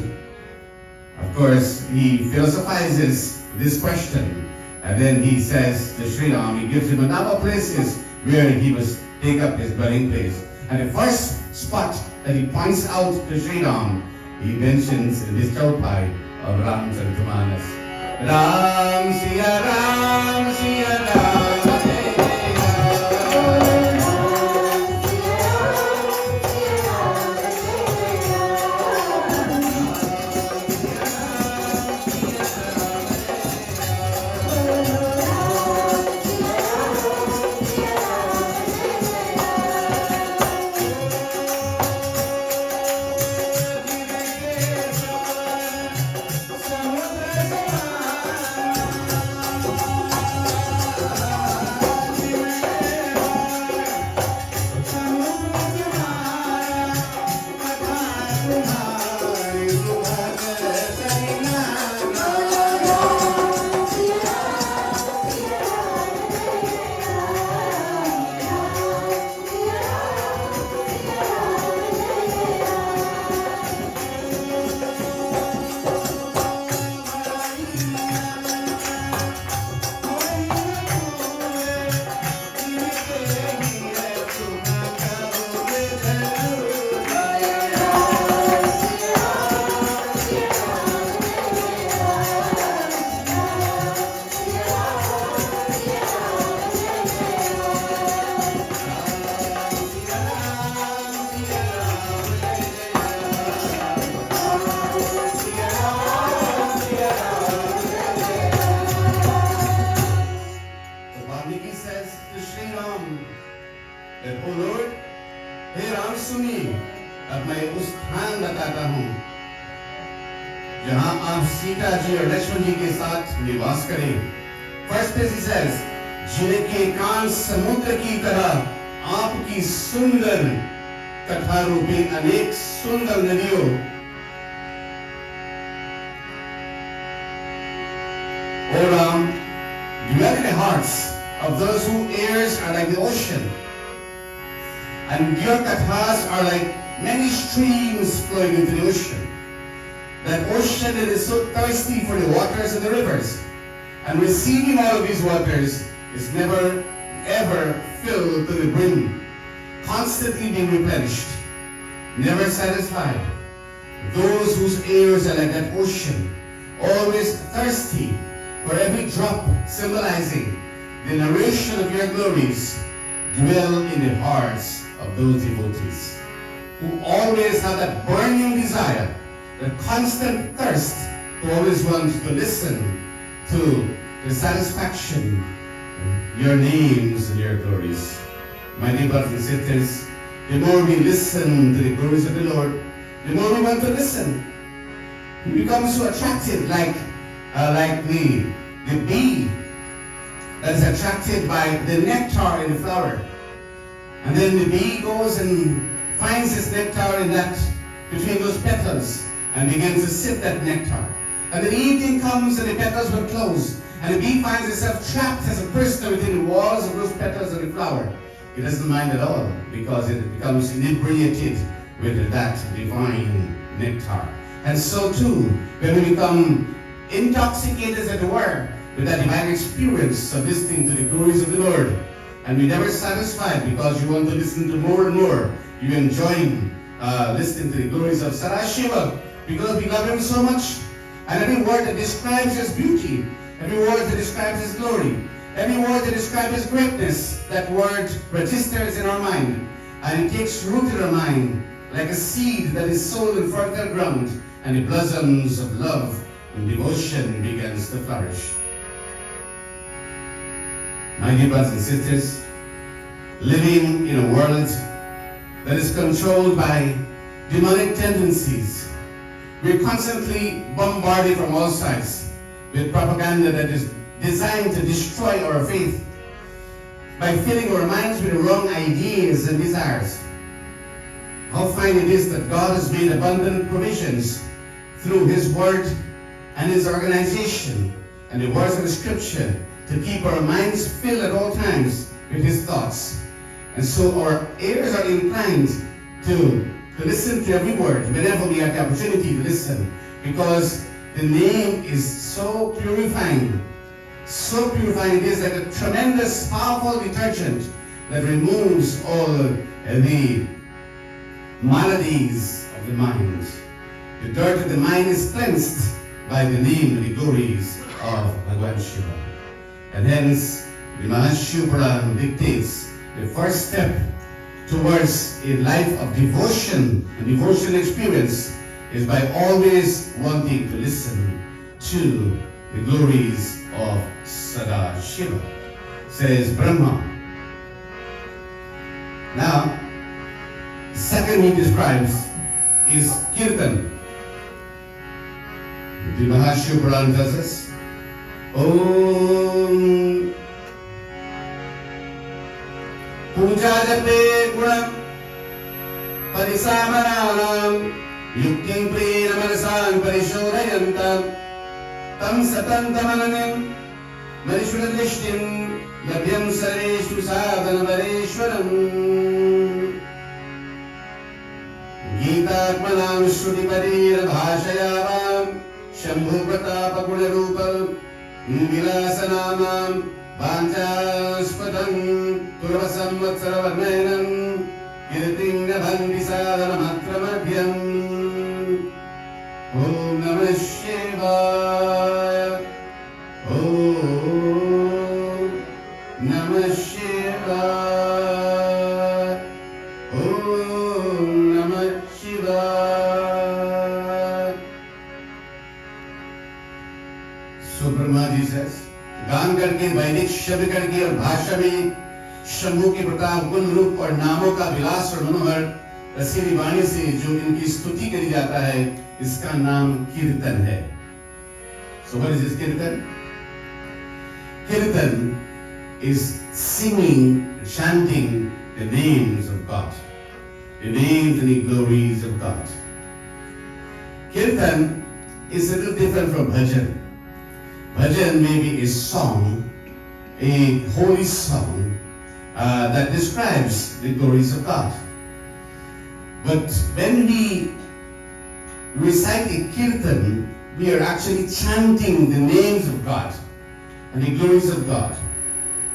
B: Of course, he philosophizes this question, and then he says to Sri Ram, he gives him a number of places where he must take up his dwelling place. And the first spot that he points out to Sri Ram, he mentions in this chaupai of Ram Charitamanas. Ram Siya Ram Siya Ram. First place he says, जिनके कान समुद्र की तरह आपकी सुंदर कथा रूपी अनेक सुंदर नदियों, O Ram, dwell in the hearts of those whose ears are like the ocean, and your kathas are like many streams flowing into the ocean. That ocean that is so thirsty for the waters of the rivers, and receiving all of these waters is never ever filled to the brim, constantly being replenished, never satisfied. Those whose ears are like that ocean, always thirsty for every drop, symbolizing the narration of your glories, dwell in the hearts of those devotees who always have that burning desire, the constant thirst to always want to listen to the satisfaction of your names and your glories. My dear brothers and sisters, the more we listen to the glories of the Lord, the more we want to listen. We become so attracted, like the bee that is attracted by the nectar in the flower. And then the bee goes and finds its nectar in that, between those petals, and begins to sip that nectar. And the evening comes and the petals will close, and the bee finds itself trapped as a prisoner within the walls of those petals of the flower. It doesn't mind at all, because it becomes inebriated with that divine nectar. And so too, when we become intoxicated, as it were, with that divine experience of listening to the glories of the Lord, and we're never satisfied because you want to listen to more and more. You're enjoying listening to the glories of Sadashiva because we love Him so much. And every word that describes His beauty, every word that describes His glory, every word that describes His greatness, that word registers in our mind, and it takes root in our mind like a seed that is sown in fertile ground, and the blossoms of love and devotion begins to flourish. My dear brothers and sisters, living in a world that is controlled by demonic tendencies, we're constantly bombarded from all sides with propaganda that is designed to destroy our faith by filling our minds with the wrong ideas and desires. How fine it is that God has made abundant provisions through His Word and His organization and the words of the Scripture to keep our minds filled at all times with His thoughts. And so our ears are inclined to listen to every word whenever we have the opportunity to listen, because the name is so purifying. So purifying, it is like a tremendous, powerful detergent that removes all the maladies of the mind. The dirt of the mind is cleansed by the name and the glories of Bhagwan Shiva. And hence, the Mahashivapura dictates the first step towards a life of devotion and devotion experience is by always wanting to listen to the glories of Sadashiva, says Brahma. Now, the second he describes is Kirtan. The Mahashivapura tells us, Om Puja Jape Gunam Parisamananam Yuktim Prina Manasan Parishodayantam Tam Satan Tamananim Marishwadrishtim Labhyam Sareshu Sadhana Vareshwaram Gita-atmanam Shruti-parir Bhashayavam Shambhu Pratapa Guna-rupam Vilasanamam Vanchaspatam Turvasamvatsaravarnayanam Kirting Nabhanti Sadhanamatramadhyam Om Namah Shivaya Om Namah Shivaya Om Namah Shivaya. So Brahma ji says, गान करके वैदिक शब्द करके और भाषा में शंभू के प्रताप गुण रूप और नामों का विलास और मनोहर रसीली वाणी से जो इनकी स्तुति करी जाता है, इसका नाम कीर्तन है. So what is this kirtan? Kirtan is singing, chanting the names of God, the names and the glories of God. Kirtan is a little different from bhajan. Bhajan may be a song, a holy song that describes the glories of God. But when we recite a kirtan, we are actually chanting the names of God and the glories of God.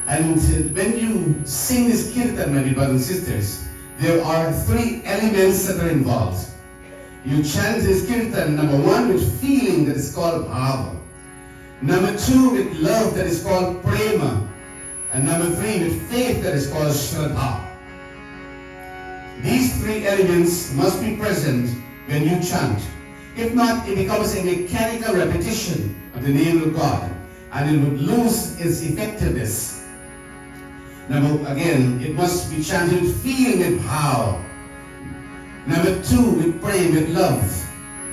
B: And when you sing this kirtan, my dear brothers and sisters, there are three elements that are involved. You chant this kirtan, number one, with feeling, that is called bhava. Number two, with love, that is called prema. And number three, with faith, that is called shraddha. These three elements must be present when you chant. If not, it becomes a mechanical repetition of the name of God, and it would lose its effectiveness. Again, it must be chanted with feeling, with power. Number 2, with praying, with love.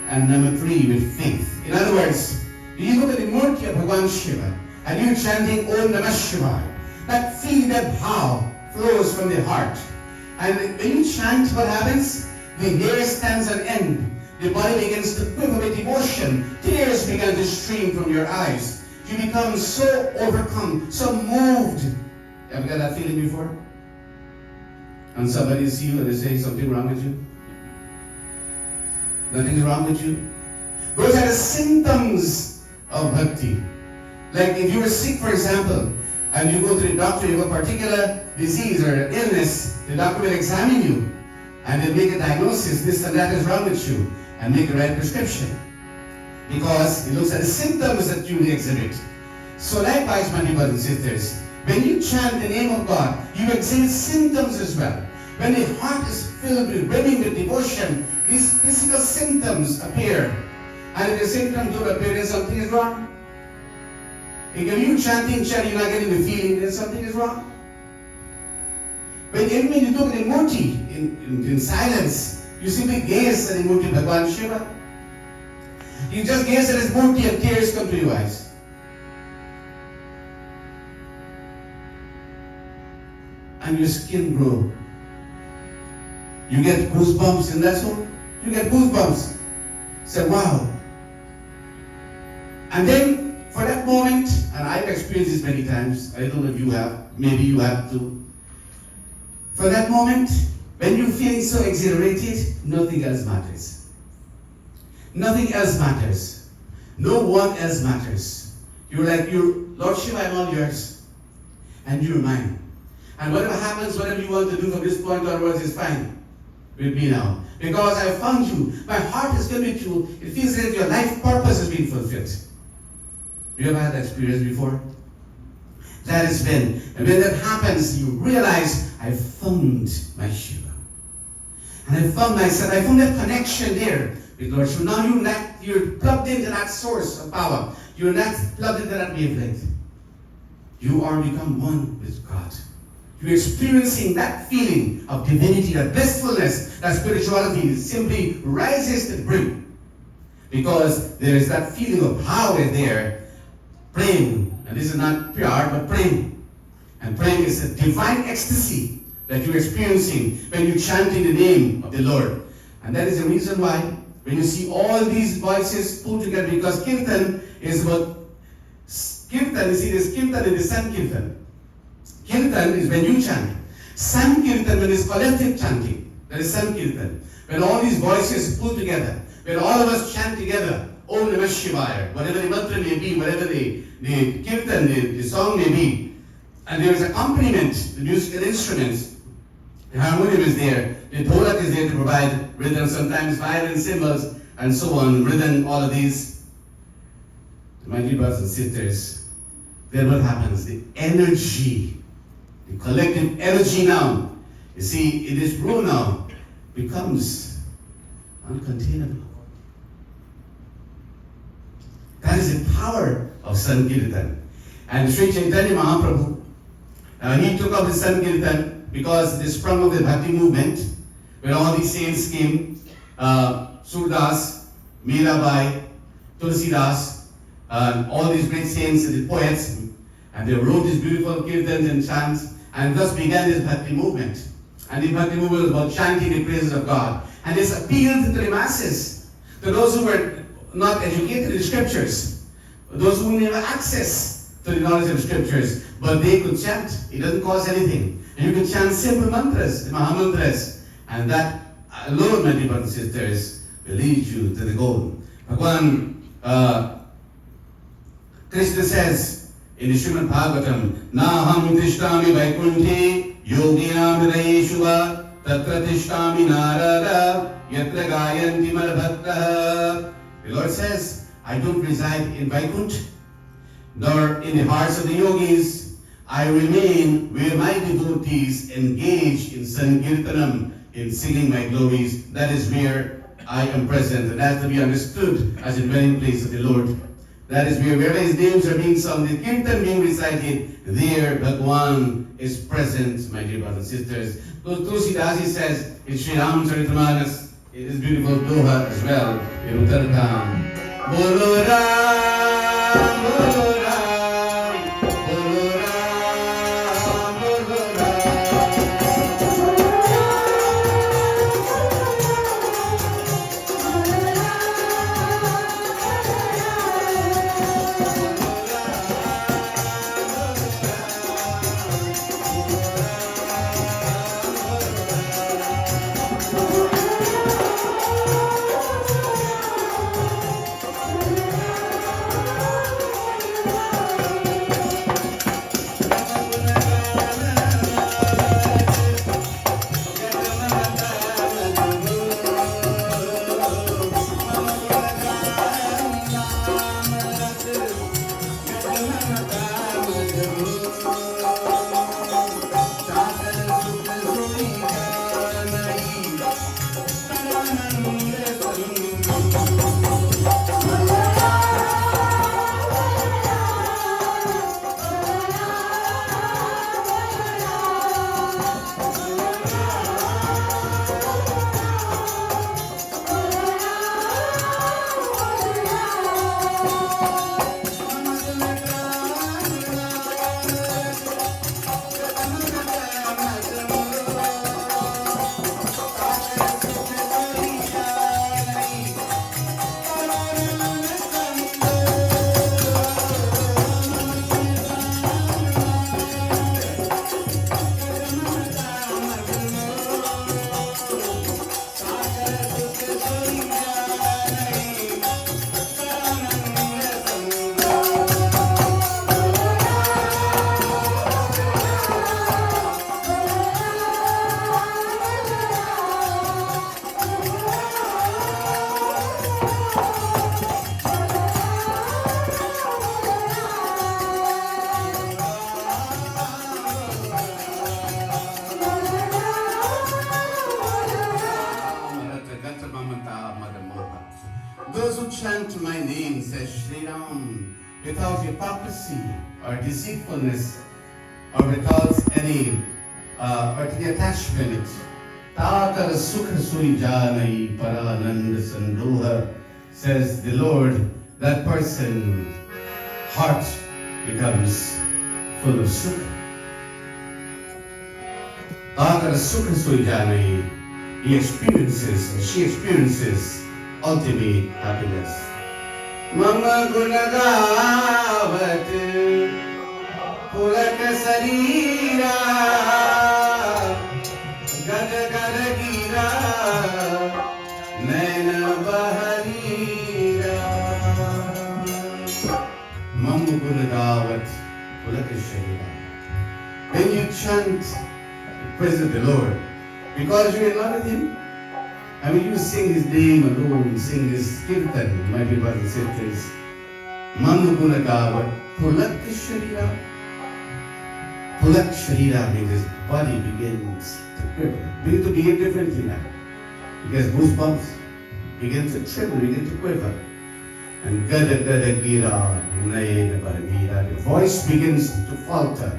B: And number 3, with faith. In other words, you look at the Murti of Bhagavan Shiva and you're chanting Om Namah Shivaya. That feeling, that power flows from the heart. And when you chant, what happens? The hair stands on end. The body begins to quiver with emotion. Tears begin to stream from your eyes. You become so overcome, so moved. Ever got that feeling before? And somebody sees you and they say something wrong with you? Nothing is wrong with you? Those are the symptoms of bhakti. Like if you were sick, for example, and you go to the doctor, you have a particular disease or illness, the doctor will examine you and they'll make a diagnosis, this and that is wrong with you, and make the right prescription. Because it looks at the symptoms that you exhibit. So likewise, my brothers and sisters, when you chant the name of God, you exhibit symptoms as well. When the heart is filled with brimming with devotion, these physical symptoms appear. And if the symptoms don't appear, then something is wrong. If you're chanting, you're not getting the feeling, then something is wrong. When you look at the Murti in silence, you simply gaze at the Murti of Bhagavan Shiva. You just gaze at his Murti and tears come to your eyes. And your skin grows. You get goosebumps in that soul. You get goosebumps. Say, wow. And then, for that moment, and I've experienced this many times, I don't know if you have, maybe you have too. For that moment, when you're feeling so exhilarated, nothing else matters. Nothing else matters. No one else matters. You're like, Lord Shiva, I'm all yours. And you're mine. And whatever happens, whatever you want to do from this point onwards is fine with me now. Because I found you. My heart is filled with you. It feels as if your life purpose has been fulfilled. You ever had that experience before? That is when, and when that happens, you realize, I found my Shiva. And I found myself, I found that connection there with Lord Shiva. Now you're plugged into that source of power. You're not plugged into that wavelength. You are become one with God. You're experiencing that feeling of divinity, that blissfulness, that spirituality simply rises to the brim. Because there is that feeling of power there, praying. And this is not pure, but praying. And praying is a divine ecstasy that you're experiencing when you're chanting the name of the Lord. And that is the reason why, when you see all these voices put together, because Kirtan is about, Kirtan, you see, there's Kirtan and the Sankirtan. Kirtan is when you chant. Sankirtan, when it's collective chanting. That is Sankirtan. When all these voices pull together. When all of us chant together. Om Namah Shivaya. Whatever the mantra may be, whatever the Kirtan, the song may be. And there is accompaniment, the musical instruments. The harmonium is there. The dholak is there to provide rhythm, sometimes violin, cymbals, and so on. Rhythm, all of these. My dear brothers and sisters, then what happens? The energy, the collective energy now, you see, in this room now, becomes uncontainable. That is the power of Sankirtan. And Sri Chaitanya Mahaprabhu, he took up the Sankirtan because they sprung of the Bhakti movement, where all these saints came, Surdas, Mirabai, Tulsidas, all these great saints and the poets, and they wrote these beautiful kirtans and chants, and thus began this Bhakti movement. And the Bhakti movement was about chanting the praises of God. And this appealed to the masses, to those who were not educated in the scriptures, those who never access to the knowledge of the scriptures, but they could chant. It doesn't cost anything. And you can chant simple mantras, the Maha Mantras, and that alone, my dear brothers and sisters, will lead you to the goal. Bhagwan Krishna says in the Srimad Bhagavatam, Naham tishtami vaikunthi yoginam hridayeshuva tatra tishtami narada yatra gayanti malbhaktaha. The Lord says, I don't reside in Vaikunt, nor in the hearts of the yogis. I remain where my devotees engage in Sankirtanam, in singing my glories. That is where I am present, and that's to be understood as a dwelling place of the Lord. That is wherever his names are being sung, the kirtan being recited, there Bhagwan is present, my dear brothers and sisters. Tulsidas says in Sri Ram Charitamanas, it is beautiful doha as well, in Uttarakhand. Bolo Ram, Bolo Ram, Bolo Ram, Bolo Ram. Those who chant my name, says Sri Ram, without hypocrisy or deceitfulness or without any earthly attachment, Takar Sukha Sui Janai Paranand Sandroha, says the Lord, that person's heart becomes full of sukha. Takar Sukha Sui Janai, he experiences, or she experiences ultimate happiness. Mama Gunagavat Pulak Sarira Gada Gada Gira Naina Baharira Mama Gunagavat Pulak Sarira. When you chant, praise the Lord, because you're in love with Him, I mean, you sing His name alone, sing His kirtan, my dear brothers and sisters. Manu Gunagavat Pulak Sharira. Pulak Sharira means his body begins to quiver, begins to behave differently now. He gets goosebumps, begins to tremble, begins to quiver. And Gada Gada Gira, Nayana Bahamira, the voice begins to falter.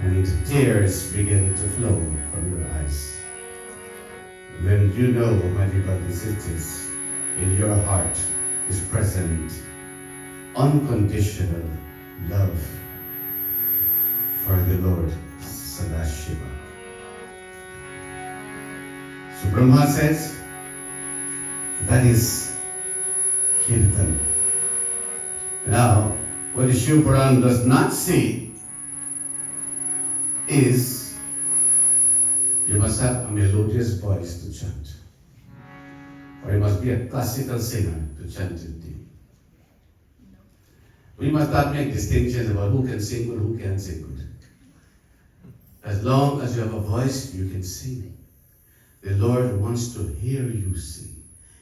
B: And tears begin to flow from your eyes. When you know, my dear brothers and sisters, in your heart is present unconditional love for the Lord Sadashiva. So Brahma says, that is Kirtan. Now, what the Shiva Puran does not say is you must have a melodious voice to chant. Or you must be a classical singer to chant with thee. We must not make distinctions about who can sing good, who can't sing good. As long as you have a voice, you can sing. The Lord wants to hear you sing.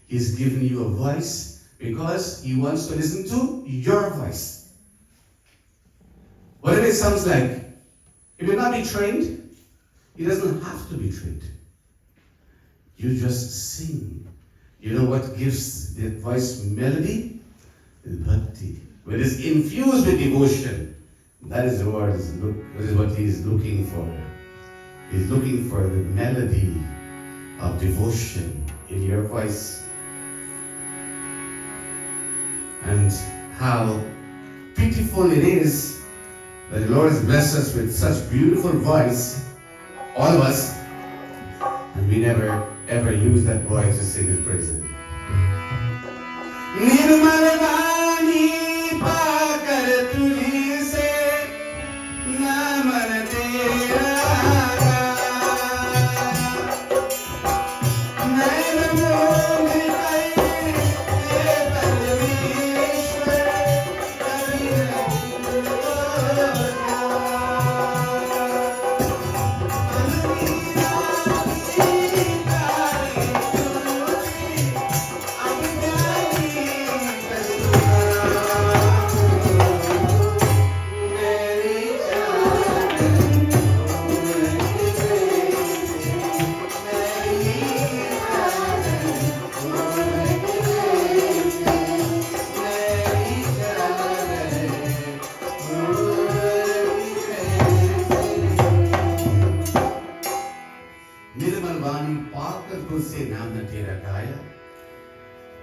B: He's given you a voice because He wants to listen to your voice. Whatever it sounds like, it will not be trained. He doesn't have to be trained. You just sing. You know what gives the voice melody? with bhakti, when it is infused with devotion, that is what he is looking for. He is looking for the melody of devotion in your voice. And how pitiful it is that the Lord has blessed us with such beautiful voice, all of us, and we never ever use that voice to sing His praises. निर्मल वाणी पाकर तुझी से नामन तेरा नैन मोह गए परमेश्वर कभी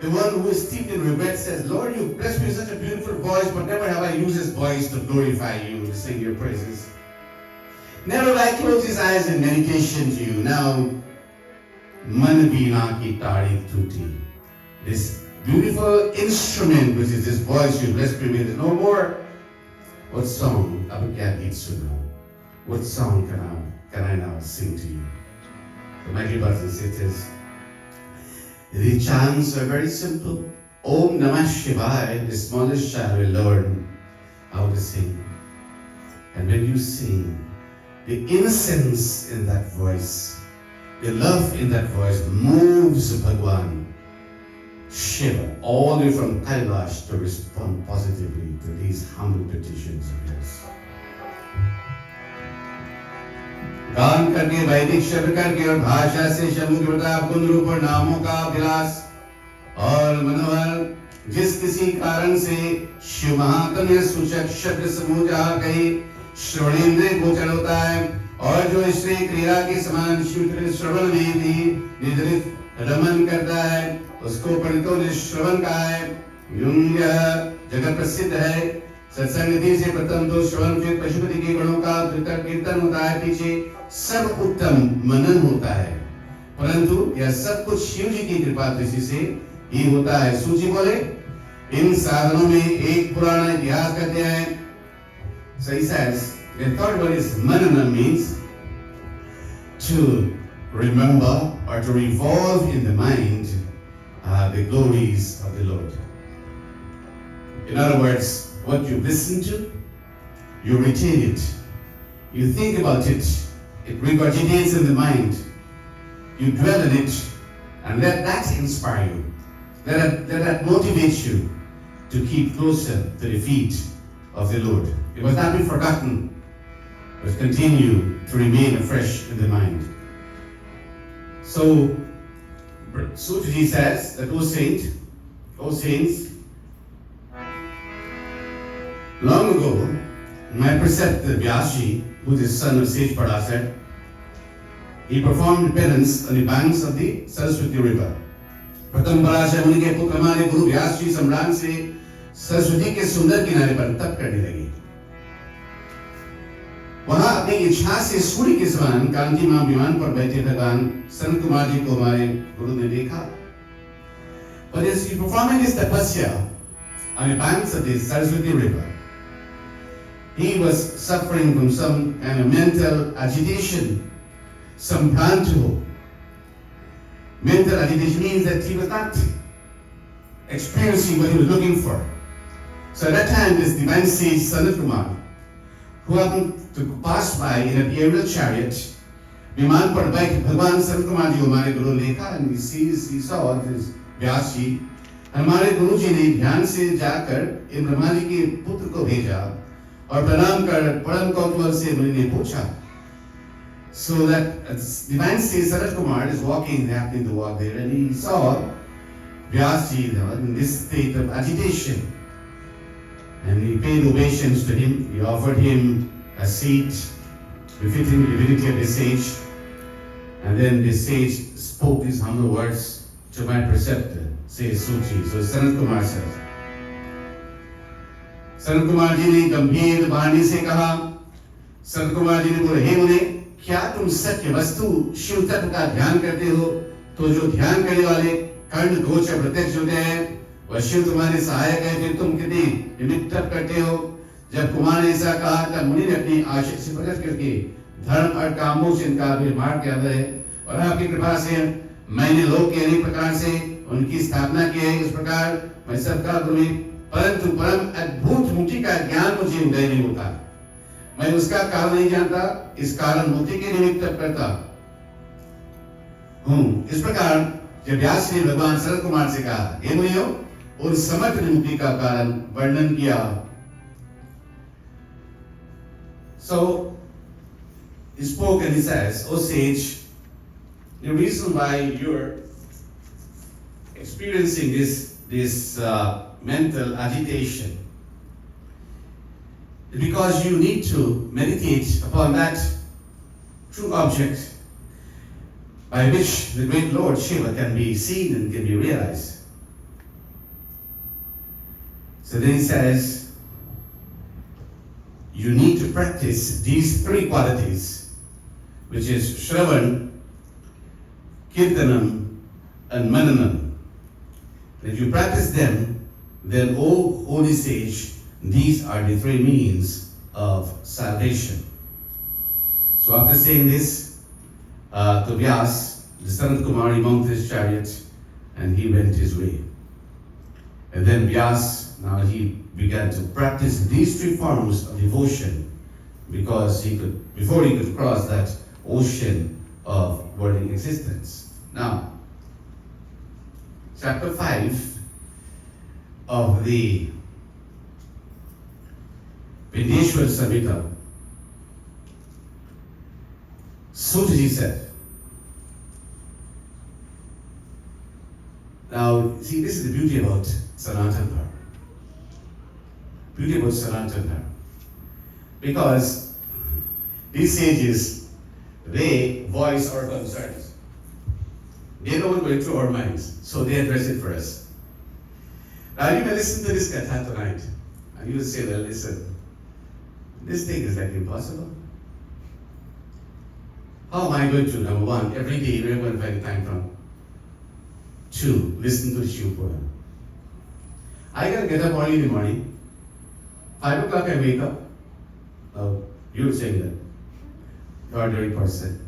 B: The one who is steeped in regret says, Lord, you blessed me with such a beautiful voice, but never have I used this voice to glorify you, to sing your praises. Never have I closed his eyes in meditation to you. Now, man veena ki taari tuti. This beautiful instrument, which is this voice you blessed me with, is no more. What song ab kya geet suna? What song can I now sing to you? So my dear brothers and sisters, the chants are very simple. Om Namah Shivaya, the smallest child will learn how to sing. And when you sing, the innocence in that voice, the love in that voice moves Bhagwan Shiva all the way from Kailash to respond positively to these humble petitions of yours. गान करके वैदिक शब्द करके और भाषा से शब्द प्रताप गुण रूप और नामों का विलास और मनोहर जिस किसी कारण से शिव महात्म्य सूचक शब्द समूह जहाँ कहीं श्रवणेन्द्रिय गोचर होता है और जो श्री क्रिया के समान शिव श्रवण में भी निधरित रमन करता है उसको पंडितों ने श्रवण कहा है। यह जगत प्रसिद्ध है। सत्संग निधि से प्रथम तो श्रवण फिर पशुपति के गणों का कीर्तन होता है, पीछे सब उत्तम मनन होता है, परंतु यह सब कुछ शिव जी की कृपा दृष्टि से ही होता है। सूची बोले इन साधनों में एक पुराना इतिहास कहते हैं। So he says, the third one is manana, means to remember or to revolve in the mind the glories of the Lord. In other words, what you listen to, you retain it, you think about it, it regurgitates in the mind, you dwell in it, and let that inspire you, let that motivate you to keep closer to the feet of the Lord. It must not be forgotten, but continue to remain afresh in the mind. So Suji says that, O saints, long ago, my preceptor Vyasji, who is the son of sage Parasar, he performed penance on the banks of the Saraswati river. प्रथम पराशर मुनि के पुत्र हमारे गुरु व्यास जी सम्राट से सरस्वती के सुंदर किनारे पर तप करने लगे। वहां अपनी इच्छा से सूर्य के समान कांतिमान विमान पर बैठे भगवान संत कुमार जी को हमारे गुरु ने देखा। But as he performing his tapasya on the banks of the Saraswati river, he was suffering from some kind of mental agitation, some pranto. Mental agitation means that he was not experiencing what he was looking for. So at that time, this divine sage Sanat Kumar, who happened to pass by in an aerial chariot, विमान पर बैठ भगवान संत कुमार जी हमारे गुरु ने देखा, and he saw this व्यास जी, हमारे गुरु जी ने ध्यान से जाकर इन ब्रह्मा जी के पुत्र को भेजा और प्रणाम कर परम कौतूहल से मुनि ने पूछा. So that divine sage Sanat Kumar is walking, happening to walk there, and he saw Vyasji in this state of agitation. And he paid obeisance to him. He offered him a seat befitting the divinity of the sage. And then the sage spoke these humble words to my preceptor, says Suchi. So Sanat Kumar says, Sanat Kumar ji ने गंभीर वाणी से कहा, संत कुमार जी ने बोले, हे मुने, क्या तुम सत्य वस्तु शिव तत्व का ध्यान करते हो? तो जो ध्यान करने वाले कर्ण गोचर प्रत्यक्ष होते हैं, वह शिव तुम्हारे सहायक है, फिर तुम कितने निमित्त करते हो? जब कुमार ने ऐसा कहा तब मुनि ने अपनी आशा से प्रकट करके धर्म और कामों से इनका निर्माण किया है, और आपकी कृपा से मैंने लोक के अनेक प्रकार से उनकी स्थापना की है। इस प्रकार मैं सबका गुरु, परंतु परम अद्भुत मुक्ति का ज्ञान मुझे उदय नहीं होता। मैं उसका कारण नहीं जानता, इस कारण मुक्ति के निमित्त करता हूँ। इस प्रकार जब व्यास ने भगवान शरद कुमार से कहा, हे मुनियो, और समग्र मुक्ति का कारण वर्णन किया। So he spoke and he says, O sage, the reason why you're experiencing this mental agitation is because you need to meditate upon that true object by which the great Lord Shiva can be seen and can be realized. So then he says, you need to practice these three qualities, which is Shravan, Kirtanam, and Mananam. If you practice them, then, O holy sage, these are the three means of salvation. So after saying this to Vyas, the Sanat Kumari mounted his chariot and he went his way. And then Vyas, now he began to practice these three forms of devotion because before he could cross that ocean of worldly existence. Now, chapter 5 of the Vindeshwar Samhita, Sutaji said, now see, this is the beauty about Sanatana Dharma. Beauty about Sanatana Dharma. Because these sages, they voice our concerns. They know what's going through our minds, so they address it for us. Now you may listen to this katha tonight, and you will say, well, listen, this thing is like impossible. How am I going to, number one, every day where am I going to find time from? 2, listen to the Shiv Puran. I gotta get up early in the morning. 5 o'clock I wake up. Oh, you're saying that. Ordinary person.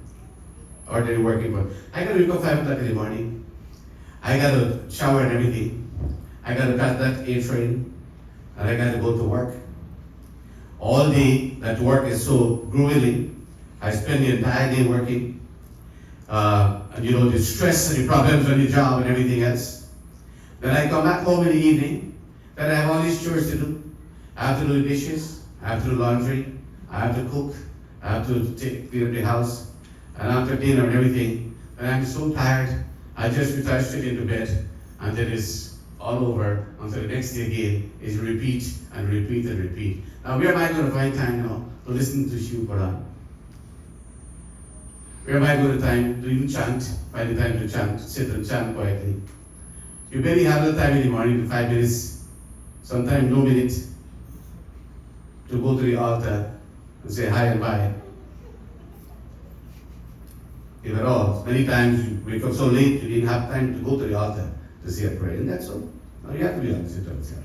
B: Ordinary working person. I gotta wake up 5 o'clock in the morning. I gotta shower and everything. I gotta catch that A train. And I gotta go to work. All day, that work is so grueling. I spend the entire day working. And you know, the stress and the problems on the job and everything else. Then I come back home in the evening. Then I have all these chores to do. I have to do the dishes. I have to do laundry. I have to cook. I have to clean up the house. And after dinner and everything, and I'm so tired, I just retire straight into bed. And then it's all over until the next day again is repeat and repeat and repeat. Now where am I going to find time now to listen to Shiv Puran? Where am I going to time to even chant, find the time to chant, sit and chant quietly? You barely have the time in the morning, 5 minutes, sometimes no minute, to go to the altar and say hi and bye. If at all, many times you wake up so late you didn't have time to go to the altar to say a prayer, and that's all. Now you have to be honest with yourself.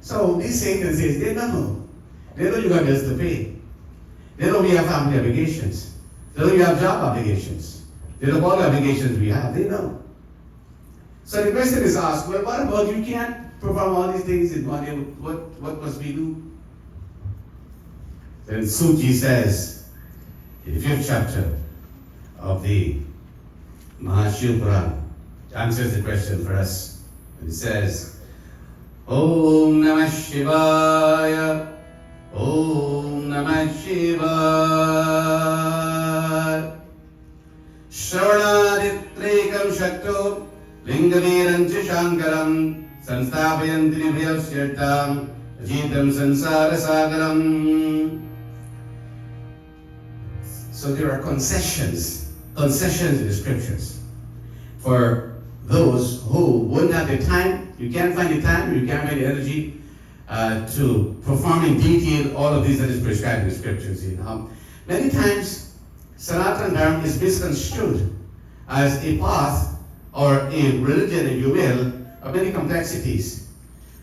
B: So these saints they know. They know you got bills to pay. They know we have family obligations. They know we have job obligations. They know all the obligations we have. They know. So the question is asked, well, what about you can't perform all these things in one day? What must we do? Then Suji says, in the 5th chapter of the Mahashiv Puran, answers the question for us. And it says, Om Namah Shivaya, Om Namah Shivaya. Shravanaditrekam Shakto Lingaviram Shankaram Sansthapayanti Nibhyasyatam Jitam Sansara Sagaram. So there are concessions in the scriptures for those who wouldn't have the time. You can't find the time, you can't find the energy to perform in detail all of these that is prescribed in the scriptures. Many times, Sanatana Dharma is misconstrued as a path or a religion, if you will, of many complexities.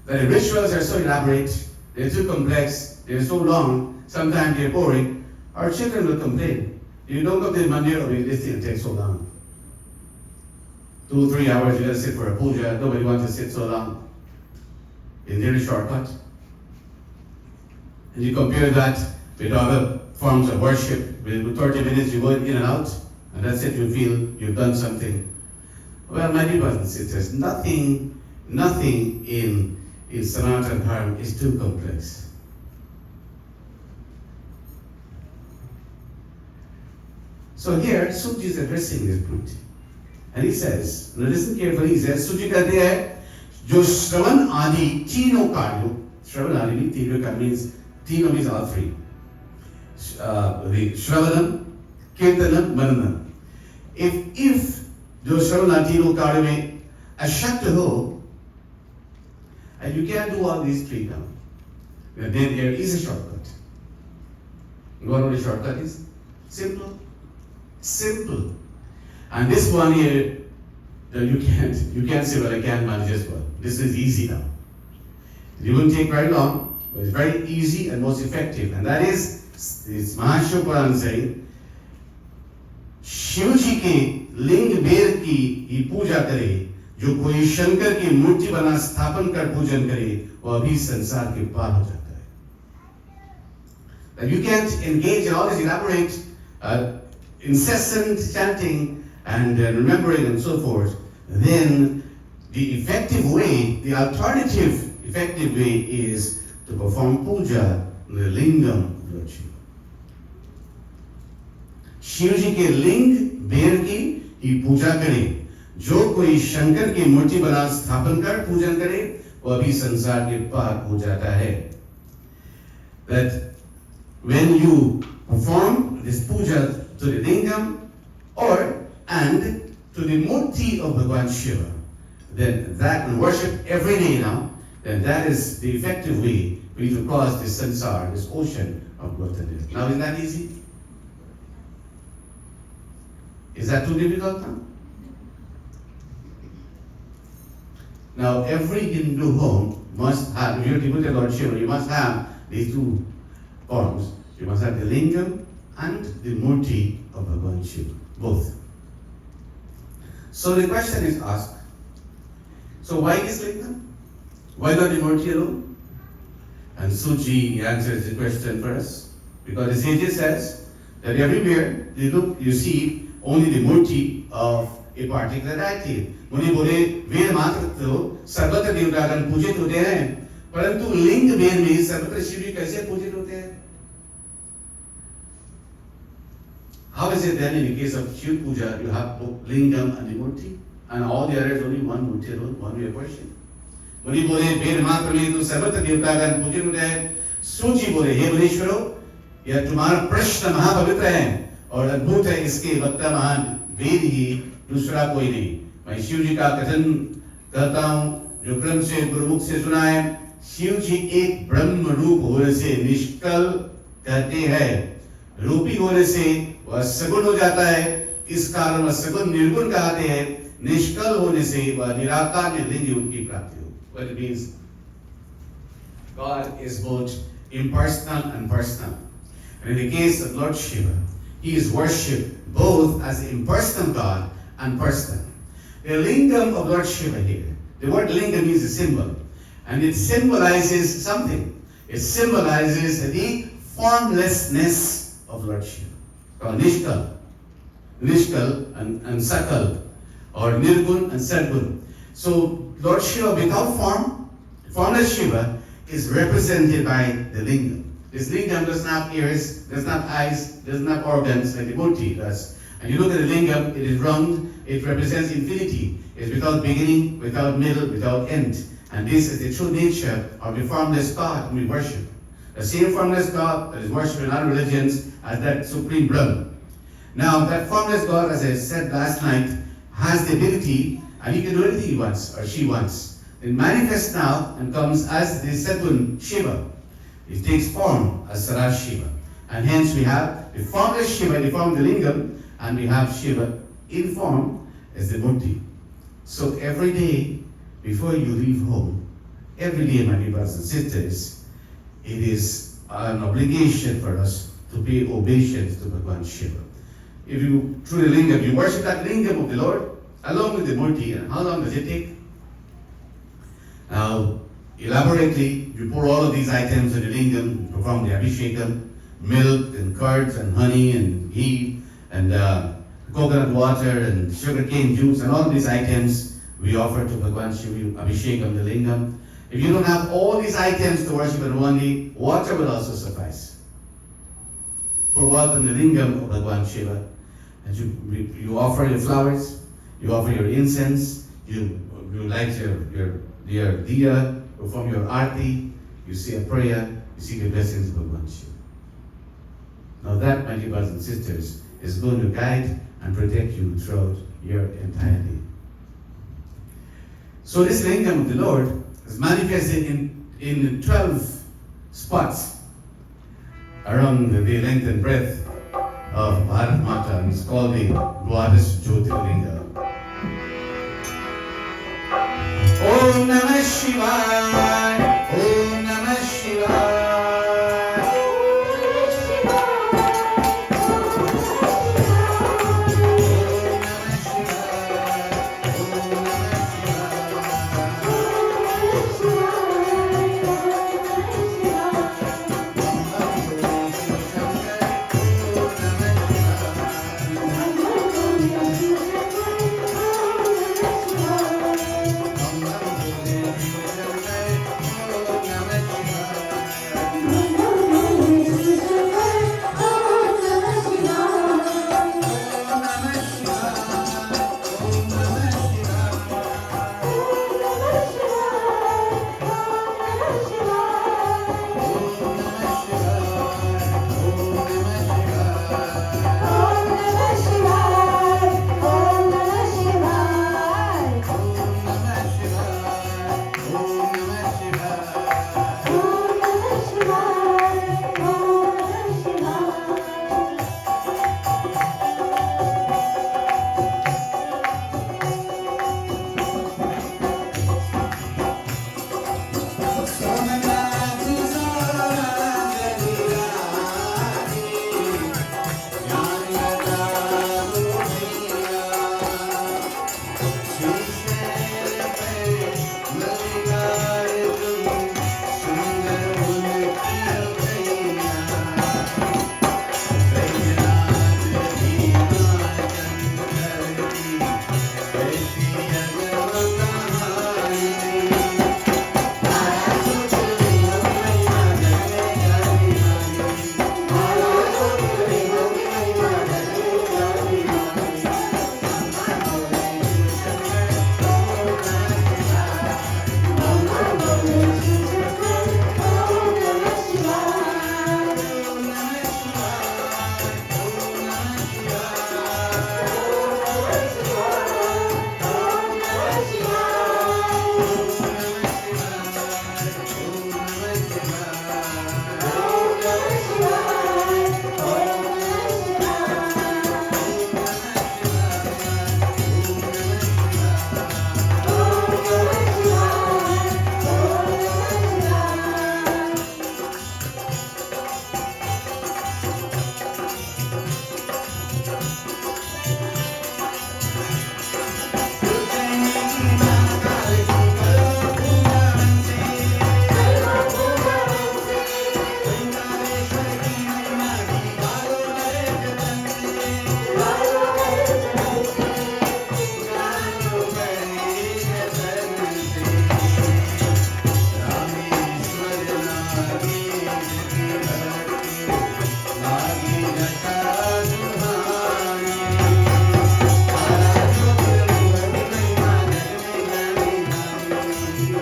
B: The rituals are so elaborate, they're too complex, they're so long, sometimes they're boring. Our children will complain. You don't go to the mandir of this thing, it takes so long. 2-3 hours, you gotta sit for a puja, nobody wants to sit so long. Is there a shortcut? And you compare that with other forms of worship, with 30 minutes you go in and out, and that's it, you feel you've done something. Well, my dear brothers and sisters, nothing in Sanatana Dharma is too complex. So here, Suji is addressing this point. And he says, now listen carefully, he says, Suji कहते हैं, जो श्रवण आदि तीनों कार्यों, श्रवण आदि means तीनों means all three. The Shravanam, Kirtanam, Mananam. If जो श्रवण आदि तीनों कार्यों में अशक्त हो, and you can't do all these three now, then there is a shortcut. You know what the shortcut is? Simple. And this one here, you can't say, well, I can't manage this one. This is easy now. It won't take very long, but it's very easy and most effective. And that is Mahashivya Puran saying, Shiv जी के लिंग बेर की ही पूजा करे, जो कोई शंकर की मूर्ति बना स्थापन कर पूजन करे, वो अभी संसार के पार हो जाता है. That you can't engage in all this elaborate, incessant chanting and remembering and so forth. Then the effective way, the alternative effective way is to perform puja in the lingam of Lord Shiva. Shiv जी के लिंग बेर की ही पूजा करे, जो कोई शंकर की मूर्ति बना स्थापन कर पूजन करे, वो अभी संसार के पार हो जाता है. That when you perform this puja to the lingam and to the murti of Bhagavan Shiva, then that will worship every day now, then that is the effective way for you to cross this sansar, this ocean of birth and death. Now, isn't that easy? Is that too difficult now? Now, every Hindu home must have, if you're devoted to Lord Shiva, you must have these two forms. You must have the lingam and the murti of Bhagavan Shiva, both. So the question is asked, so why this lingam? Why not the murti alone? And Suji answers the question for us. Because the sage says that everywhere you look, you see only the murti of a particular deity. मुनि बोले वेद मात्र तो सर्वत्र देवतागण पूजित होते हैं, परंतु लिंग वेद में सर्वत्र शिव जी कैसे पूजित होते हैं? How is it then in the case of Shiv Puja, you have both lingam and the murti, and all the others only one murti alone, one way of worship? मुनि बोले वेद मात्र में तो सर्वत्र देवतागण पूजित होते हैं. सूची बोले हे मुनीश्वरों, यह तुम्हारा प्रश्न महापवित्र है और अद्भुत है, इसके वक्ता महान वेद ही दूसरा कोई नहीं. मैं शिव जी का कथन कहता हूँ जो क्रम से गुरुमुख से सुना है. शिव जी एक ब्रह्म रूप होने से निष्कल कहते हैं, रूपी होने से वह सगुण हो जाता है, इस कारण वह सगुण निर्गुण कहते हैं, निष्कल होने से वह निराकार में लिंग योग की प्राप्ति हो. What it means, God is both impersonal and personal. And in the case of Lord Shiva, he is worshipped both as the impersonal God and personal. The lingam of Lord Shiva here, the word lingam means a symbol, and it symbolizes something. It symbolizes the formlessness of Lord Shiva, called Nishkal and Sakal, or Nirgun and Sadgun. So Lord Shiva without form, formless Shiva, is represented by the lingam. This lingam does not have ears, does not have eyes, does not have organs like the murti does. And you look at the lingam, it is round, it represents infinity. It's without beginning, without middle, without end. And this is the true nature of the formless God whom we worship. The same formless God that is worshipped in other religions as that supreme blood. Now, that formless God, as I said last night, has the ability, and he can do anything he wants or she wants. It manifests now and comes as the Setun Shiva. It takes form as Saraj Shiva. And hence we have the formless Shiva in the form of the lingam, and we have Shiva in form as the Murti. So every day, before you leave home, every day, my dear brothers and sisters, it is an obligation for us to pay obeisance to Bhagwan Shiva. If you, through the lingam, you worship that lingam of the Lord, along with the Murti, and how long does it take? Now, elaborately, you pour all of these items in the lingam, you perform the Abhishekam, milk and curds and honey and ghee and coconut water and sugarcane juice and all these items we offer to Bhagwan Shiva, Abhishekam, the lingam. If you don't have all these items to worship in one day, water will also suffice. Pour water in the lingam of Bhagwan Shiva, and you offer your flowers, you offer your incense, you light your diya, perform your arti, you say a prayer, you seek the blessings of Bhagwan Shiva. Now that, my dear brothers and sisters, is going to guide and protect you throughout your entire day. So this lingam of the Lord is manifested in 12 spots around the length and breadth of Bharat Mata, and it's called the Dwadas Jyotirlinga. Om Namah Shivaya, Om Namah Shivaya.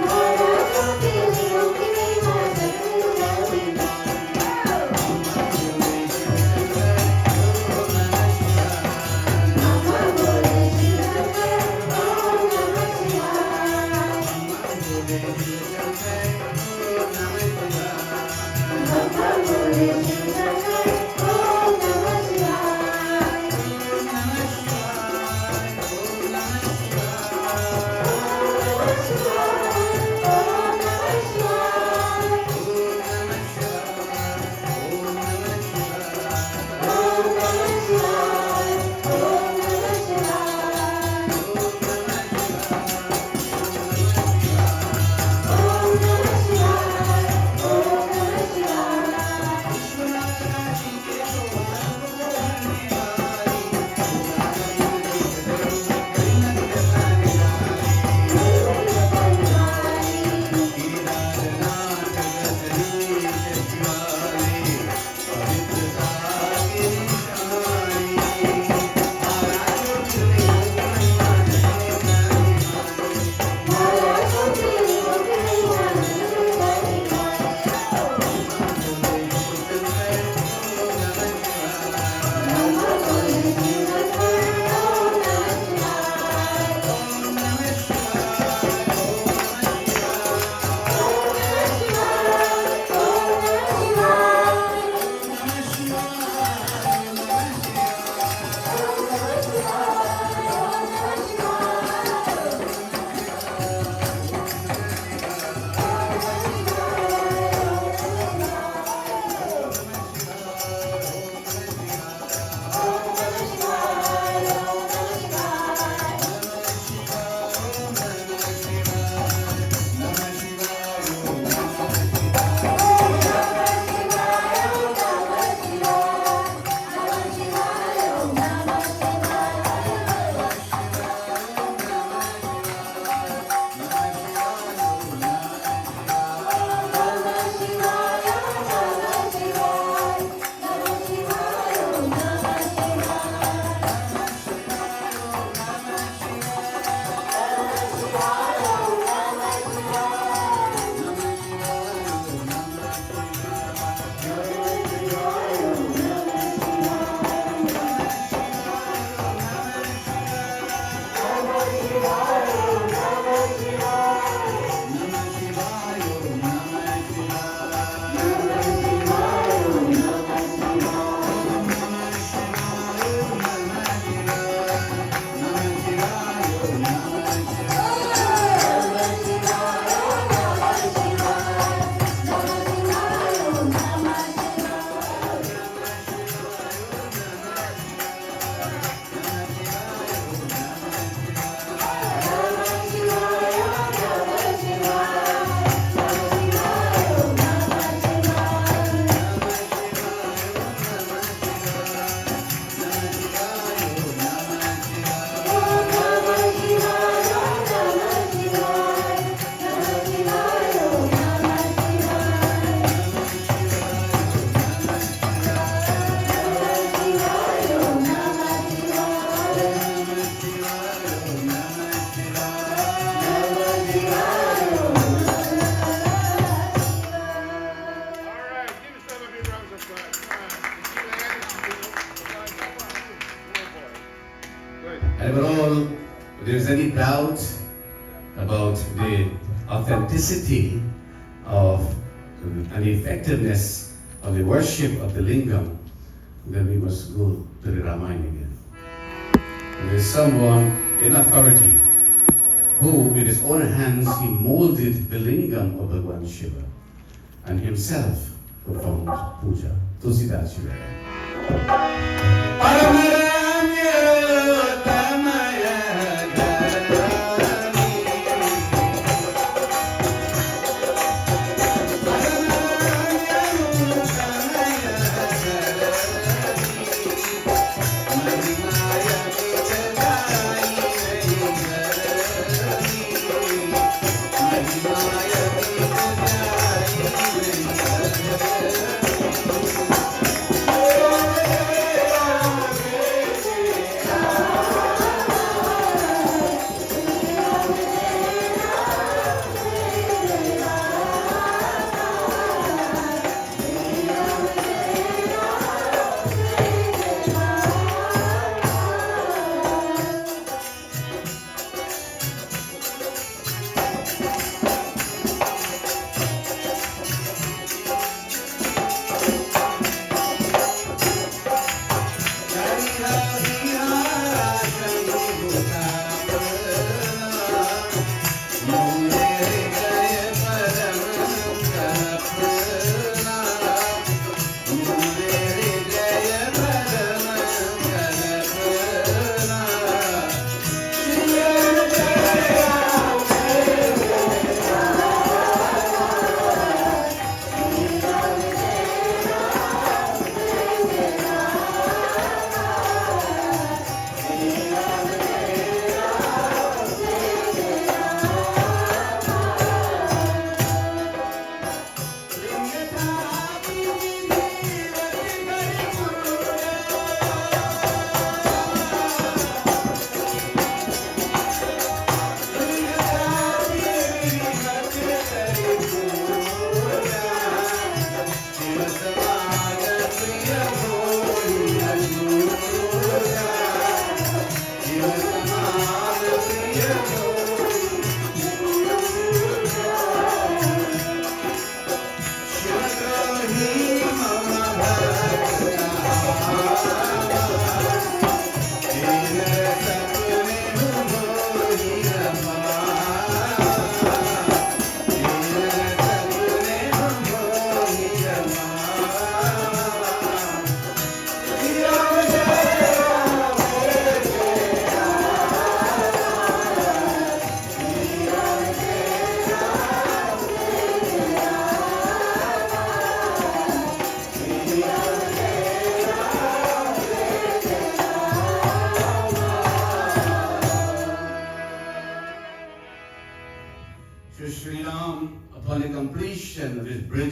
C: Bye.
B: And overall, if there is any doubt about the authenticity of and the effectiveness of the worship of the lingam, then we must go to the Ramayana again. There is someone in authority who, with his own hands, he molded the lingam of Bhagwan Shiva and himself performed puja. Tulsidas Shiva.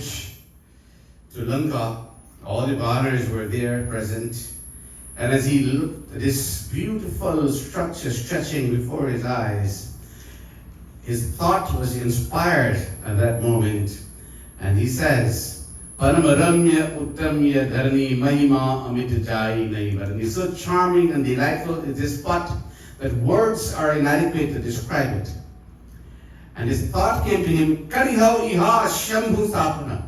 B: bridge to Lanka. All the Bahanas were there present. And as he looked at this beautiful structure stretching before his eyes, his thought was inspired at that moment. And he says, Paramaramya Uttamya Dharani Mahima Amit Jai Nai Varani. So charming and delightful is this spot that words are inadequate to describe it. And his thought came to him, Karihau Iha Shambhu Sapana.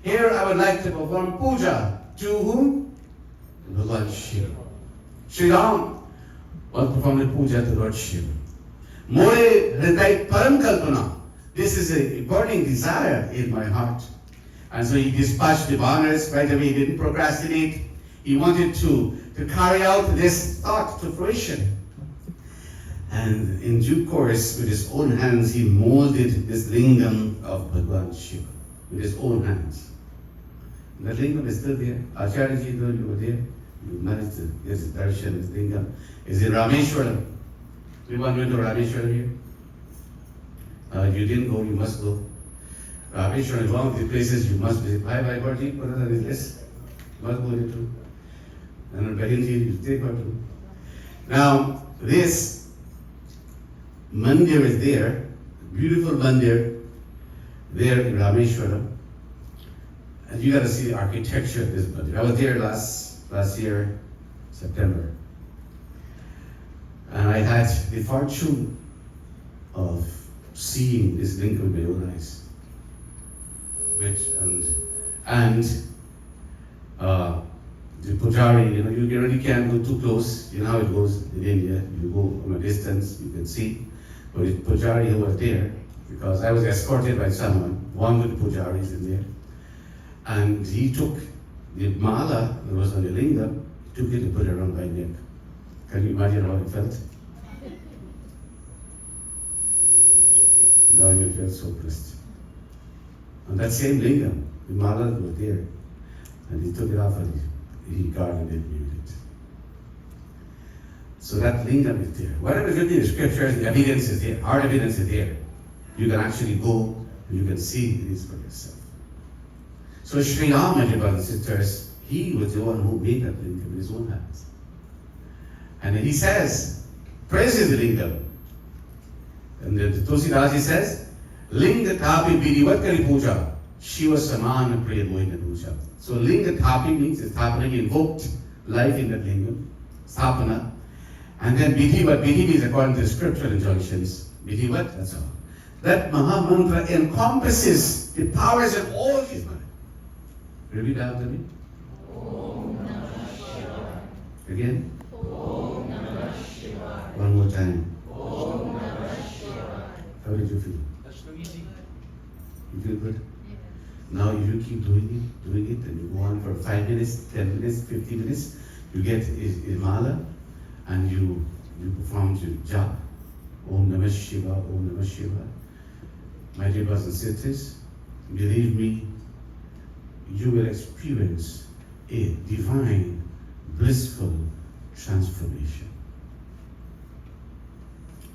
B: Here I would like to perform puja to whom? To Lord Shiva. Sri Ram was performing puja to Lord Shiva. More Hridai Param Kalpana. This is a burning desire in my heart. And so he dispatched the Bahanas right away. He didn't procrastinate. He wanted to carry out this thought to fruition. And in due course, with his own hands, he molded this lingam of Bhagwan Shiva. With his own hands. The lingam is still there. Acharyaji, though you were there, you managed to get his darshan, his lingam. Is in Rameshwaram. Everyone went to Rameshwaram here? You didn't go, you must go. Rameshwaram is one of the places you must visit. Bye bye, Bharti, put it on his list. You must go there too. And on Bahinji, you take her too. Now, this mandir is there, beautiful mandir there in Rameshwaram. And you got to see the architecture of this mandir. I was there last year, September. And I had the fortune of seeing this lingam with my own eyes. The pujari, you really can't go too close. You know how it goes in India. You go from a distance, you can see. But the pujari who was there, because I was escorted by someone, one of the pujaris in there, and he took the mala that was on the lingam, he took it and put it around my neck. Can you imagine how it felt? Now you feel so blessed. On that same lingam, the mala was there, and he took it off and he guarded it and used it. So that lingam is there. Whatever is written in the scriptures, the evidence is there. Hard evidence is there. You can actually go and you can see this for yourself. So Sri Ram, my dear brothers and sisters, he was the one who made that lingam with his own hands. And then he says, praises the lingam. And the Tulsidas says, Linga Tapi Vidivat Kari Puja, Shiva Samana Priya Moina Puja. So Linga Tapi means Sthapana, he invoked life in that lingam, Sthapana. And then Vidhivat, Vidhi means according to the scriptural injunctions, Vidhivat, that's all. That Maha Mantra encompasses the powers of all his mind. Repeat after me. Om Namah Shivaya. Again. Om Namah Shivaya. One more time. Om Namah Shivaya. How did you feel?
D: That's so easy.
B: You feel good? Yeah. Now if you keep doing it, and you go on for 5 minutes, 10 minutes, 15 minutes, you get a mala, and you perform your japa. Om Namah Shivaya, Om Namah Shivaya. My dear brothers and sisters, believe me, you will experience a divine, blissful transformation.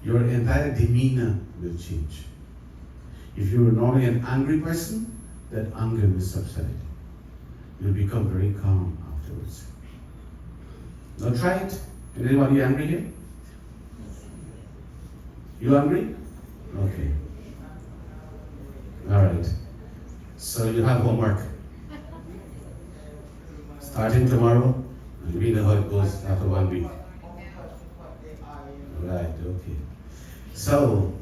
B: Your entire demeanor will change. If you were normally an angry person, that anger will subside. You'll become very calm afterwards. Now try it. Is anybody angry here? You hungry? Okay. All right. So you have homework. Starting tomorrow, and we know how it goes after 1 week. Right, okay. So,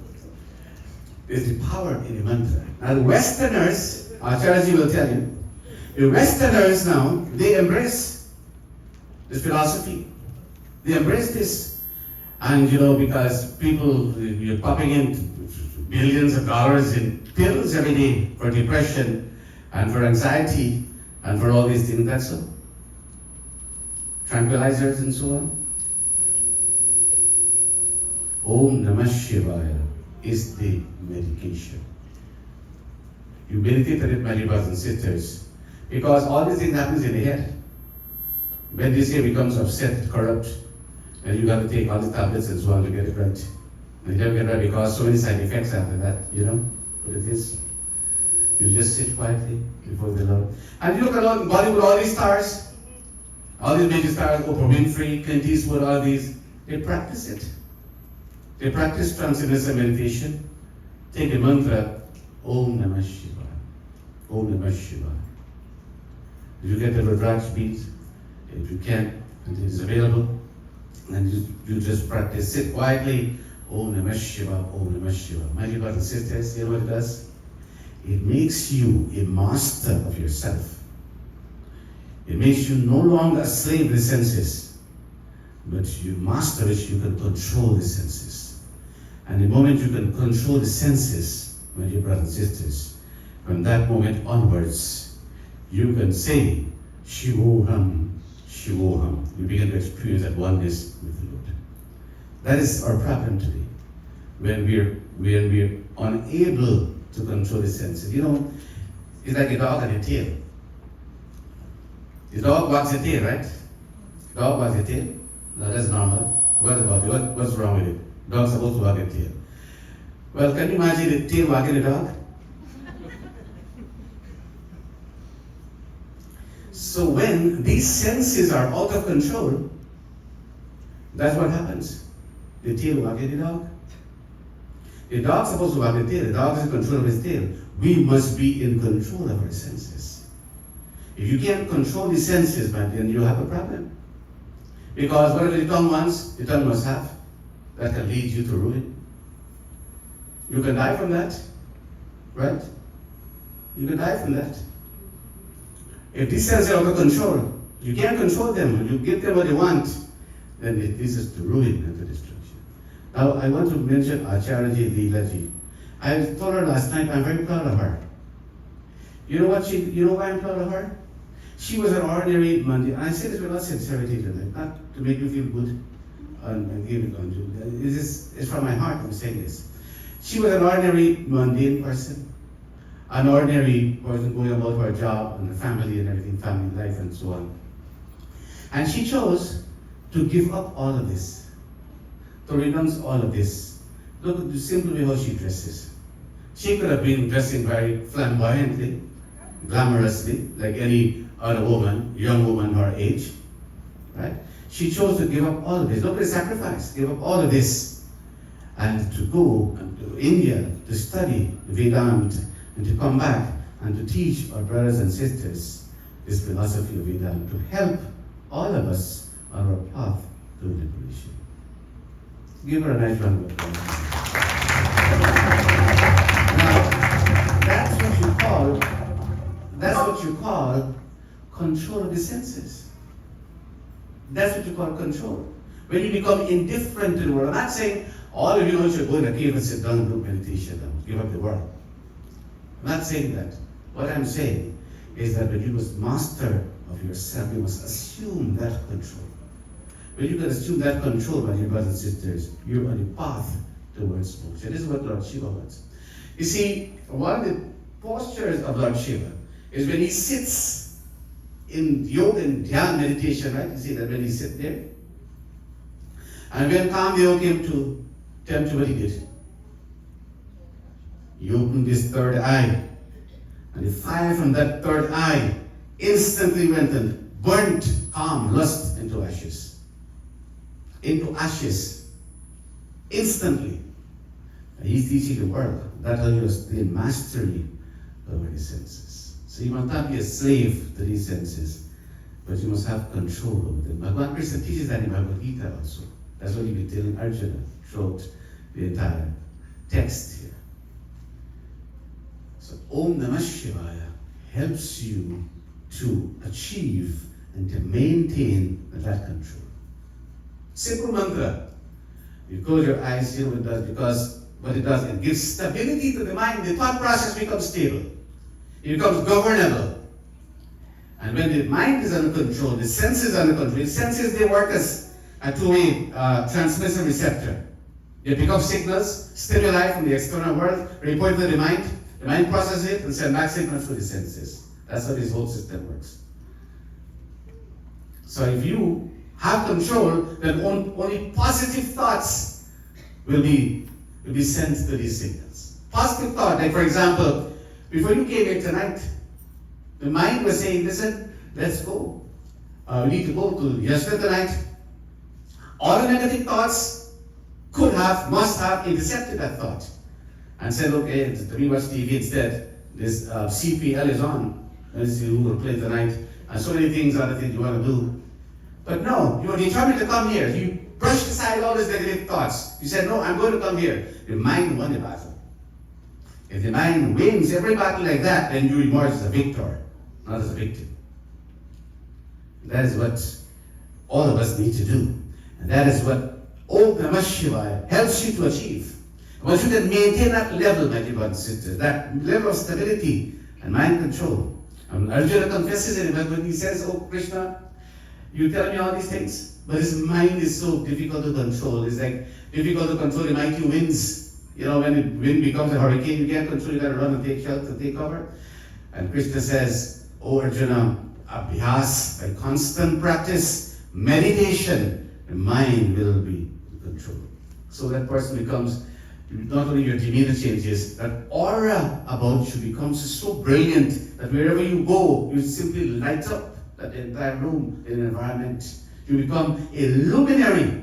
B: there's the power in the mantra. Now the Westerners, Acharyaji will tell you, the Westerners now, they embrace this philosophy. They embrace this. And because people, you're popping in billions of dollars in pills every day for depression and for anxiety and for all these things, that's so. Tranquilizers and so on. Om Namah Shivaya is the medication. You meditate on it, my dear brothers and sisters, because all these things happens in the head. When this hair becomes upset, corrupt, and you got to take all the tablets and so on to get it right. And you never get right because so many side effects after that, But it is. You just sit quietly before the Lord. And you look around Bollywood, all these stars, all these major stars, Oprah Winfrey, Clint Eastwood, all these, they practice it. They practice transcendental meditation. Take the mantra, Om Namah Shivaya. Om Namah Shivaya. You get the Rudraksh beat, if you can, and it is available, and you just practice. Sit quietly, Om Namah Shivaya, Om Namah Shivaya. My dear brothers and sisters, you know what it does? It makes you a master of yourself. It makes you no longer a slave to the senses, but you master it, you can control the senses. And the moment you can control the senses, my dear brothers and sisters, from that moment onwards, you can say, Shivoham, Shivoham. You begin to experience that oneness with the Lord. That is our problem today. When we're unable to control the senses. You know, it's like a dog and a tail. The dog wags a tail, right? Dog wags a tail. No, that's normal. What about it? What's wrong with it? Dog's supposed to wag a tail. Well, can you imagine a tail wagging a dog? So when these senses are out of control, that's what happens. The tail wagging the dog. The dog's supposed to wag the tail. The dog is in control of his tail. We must be in control of our senses. If you can't control the senses, man, then you have a problem. Because whatever the tongue wants, the tongue must have. That can lead you to ruin. You can die from that, right? You can die from that. If these senses are out of control, you can't control them. You give them what they want, then it leads us to ruin and to destruction. Now, I want to mention Acharya Leelaji. I told her last night, I'm very proud of her. You know why I'm proud of her? She was an ordinary Monday, and I say this with a lot of sincerity tonight, not to make you feel good and give it on you. It's from my heart I'm saying this. She was an ordinary mundane person, an ordinary person going about her job and the family and everything, family life and so on. And she chose to give up all of this, to renounce all of this. Look at the simple way how she dresses. She could have been dressing very flamboyantly, glamorously, like any other woman, young woman her age, right? She chose to give up all of this. Look at the sacrifice, give up all of this, and to go to India to study Vedanta, and to come back and to teach our brothers and sisters this philosophy of Vedanta, to help all of us on our path to liberation. Give her a nice round of applause. Now, that's what you call control of the senses. That's what you call control. When you become indifferent to the world. I'm not saying all of you should go in a cave and sit down and do meditation and give up the world. I'm not saying that. What I'm saying is that when you must master of yourself, you must assume that control. When you can assume that control, my dear brothers and sisters, you're on the path towards moksha. This is what Lord Shiva wants. You see, one of the postures of Lord Shiva is when he sits in yoga and dhyan meditation, right? You see that when he sits there. And when Kamdeva came to tempt him, what he did? He opened his third eye. And the fire from that third eye instantly went and burnt calm lust into ashes. Into ashes. Instantly. And he's teaching the world. That's how you gain mastery over the senses. So you must not be a slave to these senses, but you must have control over them. Bhagavan Krishna teaches that in Bhagavad Gita also. That's what he'll be telling Arjuna throughout the entire text here. So Om Namah Shivaya helps you to achieve and to maintain that control. Simple mantra. You close your eyes, you know what it does, because what it does, it gives stability to the mind. The thought process becomes stable. It becomes governable. And when the mind is under control, the senses are under control. The senses, they work as a two-way transmission receptor. They pick up signals, stimuli from the external world, report to the mind processes it, and send back signals to the senses. That's how this whole system works. So if you have control, then only positive thoughts will be sent to these signals. Positive thought, like for example, Before you came here tonight, the mind was saying, listen, let's go. We need to go to yesterday tonight. All the negative thoughts must have intercepted that thought and said, okay, we watch TV instead. This CPL is on. Let's see who will play tonight. And so many things, other things you want to do. But no, you were determined to come here. You brushed aside all these negative thoughts. You said, no, I'm going to come here. The mind won the battle. If the mind wins every battle like that, then you emerge as a victor, not as a victim. That is what all of us need to do. And that is what Om Namah Shivaya helps you to achieve. Once you can maintain that level, my dear brothers and sisters, that level of stability and mind control. And Arjuna confesses in it when he says, oh Krishna, you tell me all these things, but his mind is so difficult to control. It's like difficult to control the mighty winds. You know, when the wind becomes a hurricane, you can't control, you gotta run and take shelter, take cover. And Krishna says, oh Arjuna, abhyas, by constant practice, meditation, the mind will be in control. So that person becomes, not only your demeanor changes, that aura about you becomes so brilliant that wherever you go, you simply light up that entire room, the environment. You become a luminary,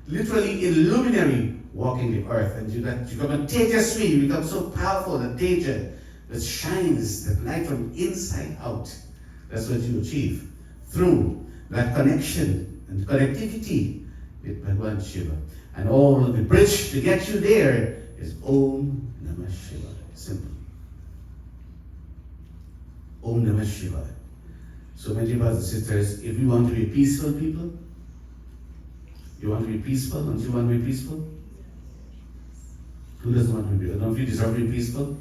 B: literally a luminary walking the earth. And you become a tejasvi, you become so powerful, the teja that shines, that light from inside out. That's what you achieve through that connection and connectivity with Bhagwan Shiva. And all the bridge to get you there is Om Namah Shiva. Simple. Om Namah Shiva. So, my dear brothers and sisters, if you want to be peaceful people, you want to be peaceful? Don't you want to be peaceful? Who doesn't want to be peaceful? Don't you deserve to be peaceful?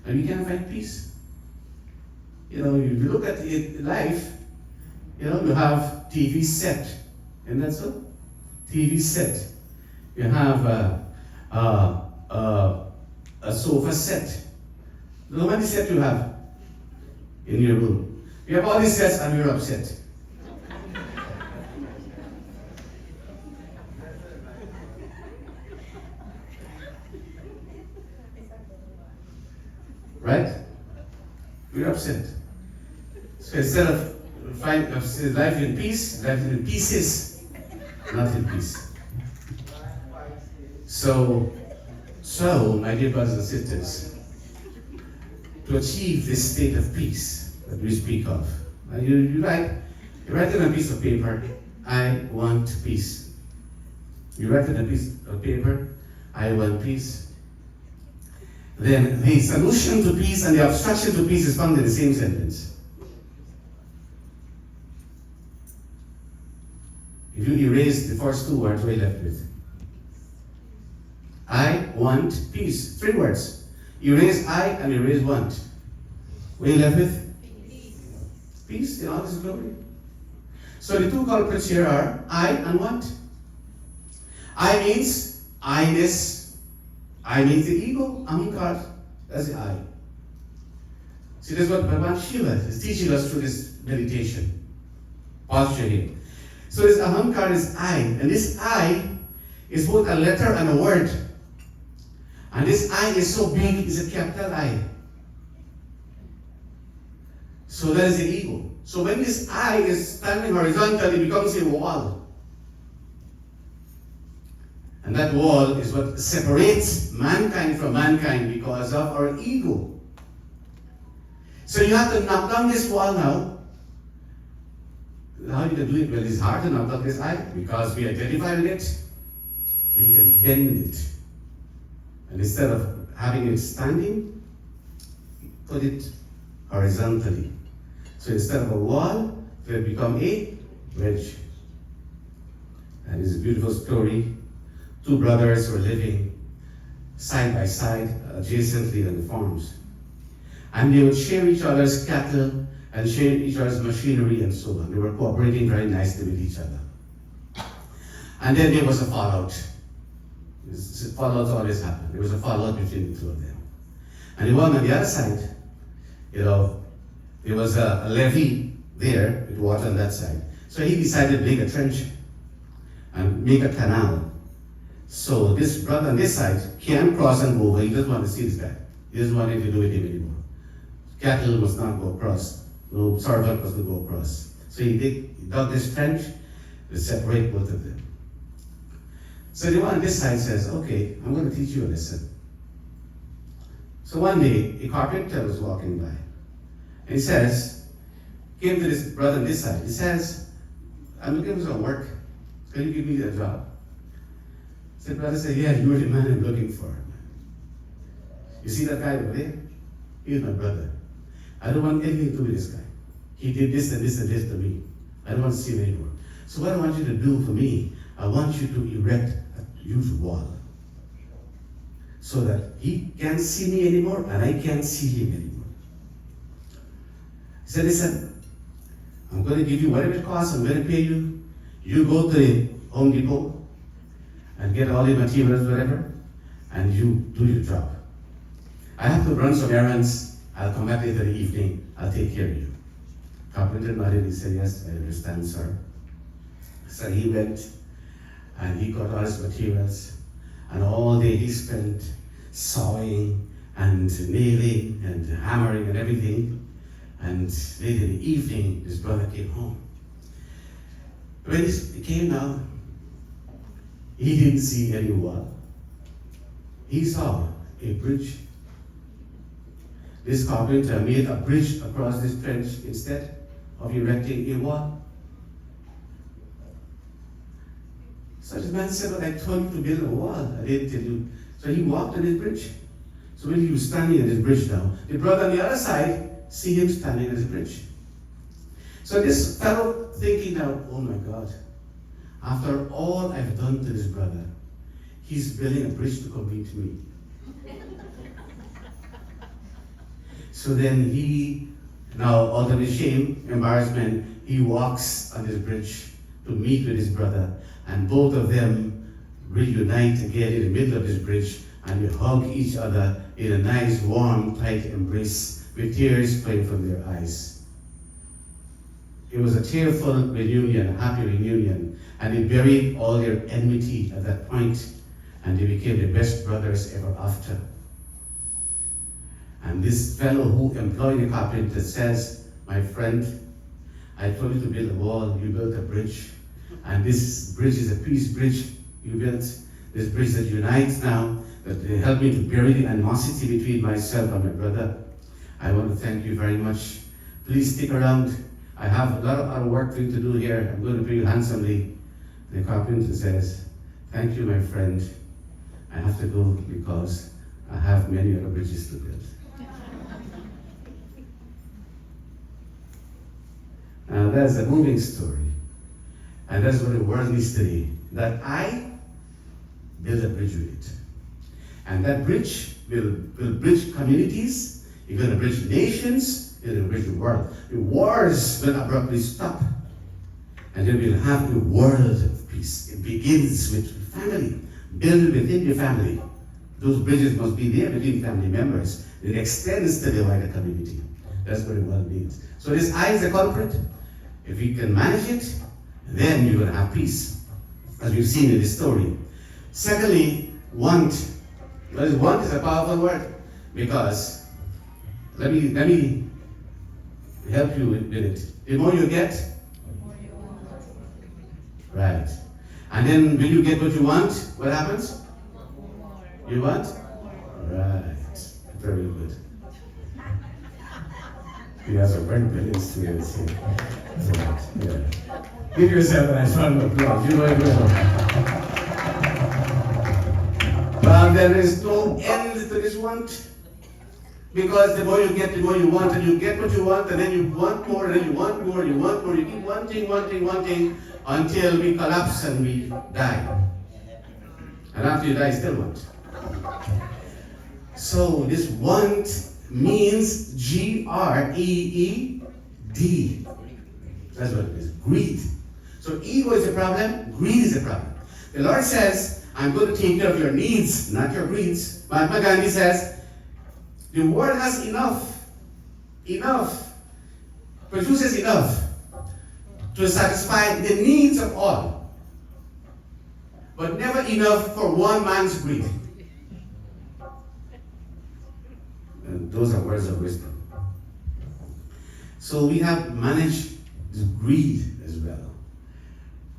B: And you can't find peace. You know, if you look at life, you know, you have TV set. Isn't that so? TV set. You have a sofa set. How many sets you have in your room? You have all these sets and you're upset. Right? You're upset. So instead of finding life in peace, life in pieces, not in peace. So, my dear brothers and sisters, to achieve this state of peace that we speak of, you write on a piece of paper, I want peace. You write on a piece of paper, I want peace. Then the solution to peace and the obstruction to peace is found in the same sentence. If you erase the first two words, what are you left with? I want peace. 3 words. Erase I and erase want. What are you left with? Peace. Peace in all its glory. So the two culprits here are I and want. I means I-ness. I means the ego, ahankar. That's the I. See, that's what Bhagwan Shiva is teaching us through this meditation. Posture here. So this ahankar is I, and this I is both a letter and a word. And this I is so big, it's a capital I. So that is the ego. So when this I is standing horizontally, it becomes a wall. And that wall is what separates mankind from mankind because of our ego. So you have to knock down this wall now. How do you do it? Well, it's hard to knock down this I because we identify with it. We can bend it. And instead of having it standing, put it horizontally. So instead of a wall, it will become a bridge. And it's a beautiful story. 2 brothers were living side by side, adjacently on the farms. And they would share each other's cattle and share each other's machinery and so on. They were cooperating very nicely with each other. And then there was a fallout. Fallouts always happen. There was a fallout between the 2 of them. And the one on the other side, you know, there was a levee there with water on that side. So he decided to dig a trench and make a canal. So this brother on this side can't cross and go over. He doesn't want to see this guy. He doesn't want anything to do with him anymore. cattle must not go across, no servant must go across. So he dug this trench to separate both of them. So the one on this side says, okay, I'm going to teach you a lesson. So one day, a carpenter was walking by, and he says, came to this brother on this side. He says, I'm looking for some work. Can you give me that job? So the brother said, yeah, you're the man I'm looking for. You see that guy over there? He's my brother. I don't want anything to do with this guy. He did this and this and this to me. I don't want to see him anymore. So what I want you to do for me, I want you to erect a huge wall so that he can't see me anymore and I can't see him anymore. He said, listen, I'm going to give you whatever it costs, I'm going to pay you. You go to the Home Depot and get all the materials, whatever, and you do your job. I have to run some errands. I'll come back later in the evening. I'll take care of you. Carpenter nodded. He said, yes, I understand, sir. So he went and he got all his materials. And all day he spent sawing and nailing and hammering and everything. And later in the evening, his brother came home. When he came now, he didn't see any wall. He saw a bridge. This carpenter made a bridge across this trench instead of erecting a wall. So this man said, well, I told you to build a wall. I didn't tell you. So he walked on his bridge. So when he was standing on his bridge now, the brother on the other side see him standing on his bridge. So this fellow thinking now, oh my God, after all I've done to this brother, he's building a bridge to come meet me. So then he, now out of his shame, embarrassment, he walks on this bridge to meet with his brother, and both of them reunite again in the middle of this bridge, and they hug each other in a nice, warm, tight embrace with tears flowing from their eyes. It was a tearful reunion, a happy reunion, and they buried all their enmity at that point, and they became the best brothers ever after. And this fellow who employed the carpenter says, my friend, I told you to build a wall, you built a bridge. And this bridge is a peace bridge you built. This bridge that unites now, that helped me to bury the animosity between myself and my brother. I want to thank you very much. Please stick around. I have a lot of other work for you to do here. I'm going to pay you handsomely. The carpenter says, thank you, my friend. I have to go because I have many other bridges to build. Now that's a moving story. And that's what the world needs today. That I build a bridge with it. And that bridge will bridge communities, it's going to bridge nations, it's going to bridge the world. The wars will abruptly stop. And then we'll have a world of peace. It begins with family. Build within your family. Those bridges must be there between family members. It extends to the wider community. That's what the world needs. So this I is the culprit. If we can manage it, then you're going to have peace, as we've seen in this story. Secondly, want. Well, want is a powerful word, because let me help you with it. The more you get, right. And then when you get what you want, what happens? You want? Right. Very good. You have some very brilliant students here. Yeah. Give yourself a nice round of applause. You know it well. But there is no end to this want. Because the more you get, the more you want, and you get what you want, and then you want more, and then you want more, you want more, you keep wanting, until we collapse and we die. And after you die, you still want. So this want means Greed. That's what it is, greed. So ego is a problem, greed is a problem. The Lord says, I'm going to take care of your needs, not your greeds. Mahatma Gandhi says, the world has enough, produces enough to satisfy the needs of all, but never enough for one man's greed. And those are words of wisdom. So we have managed this greed as well.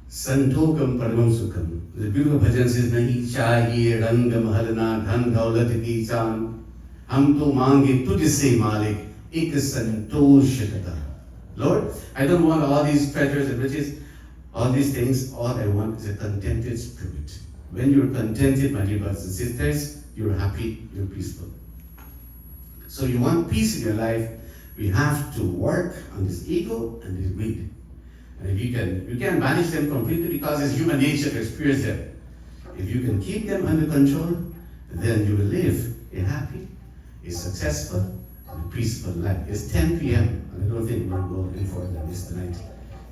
B: Santokam paramam sukham. The beautiful bhajan says, Nahi chahiye rang mahalna dhan daulat ki chan. Hum to mange tujhse malik ek santosh kata. Lord, I don't want all these treasures and riches, all these things. All I want is a contented spirit. When you're contented, my dear brothers and sisters, you're happy, you're peaceful. So you want peace in your life, we have to work on this ego and this greed. And if you can banish them completely because it's human nature to experience them. If you can keep them under control, then you will live a happy, a successful, and a peaceful life. It's 10 p.m. and I don't think we'll go any further than this tonight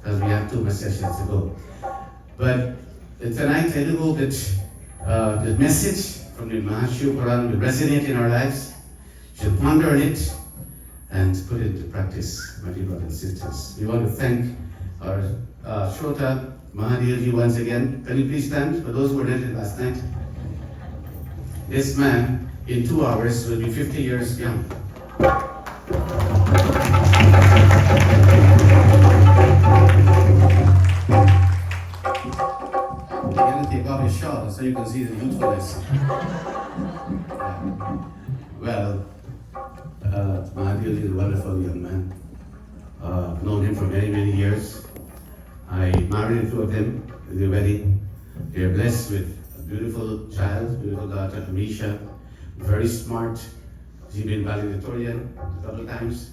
B: because we have 2 more sessions to go. But tonight I do hope that the message from the Mahashiv Quran will resonate in our lives. We should ponder on it and put it into practice, my dear brothers and sisters. We want to thank our Shrota Mahadev once again. Can you please stand for those who were attended last night? This man, in 2 hours, will be 50 years young. I'm going to take off his shawl so you can see the youthfulness. Well, Mahadev is a wonderful young man. I've known him for many, many years. I married 2 of them at their wedding. They are blessed with a beautiful child, beautiful daughter, Amisha, very smart. She's been valedictorian a couple of times,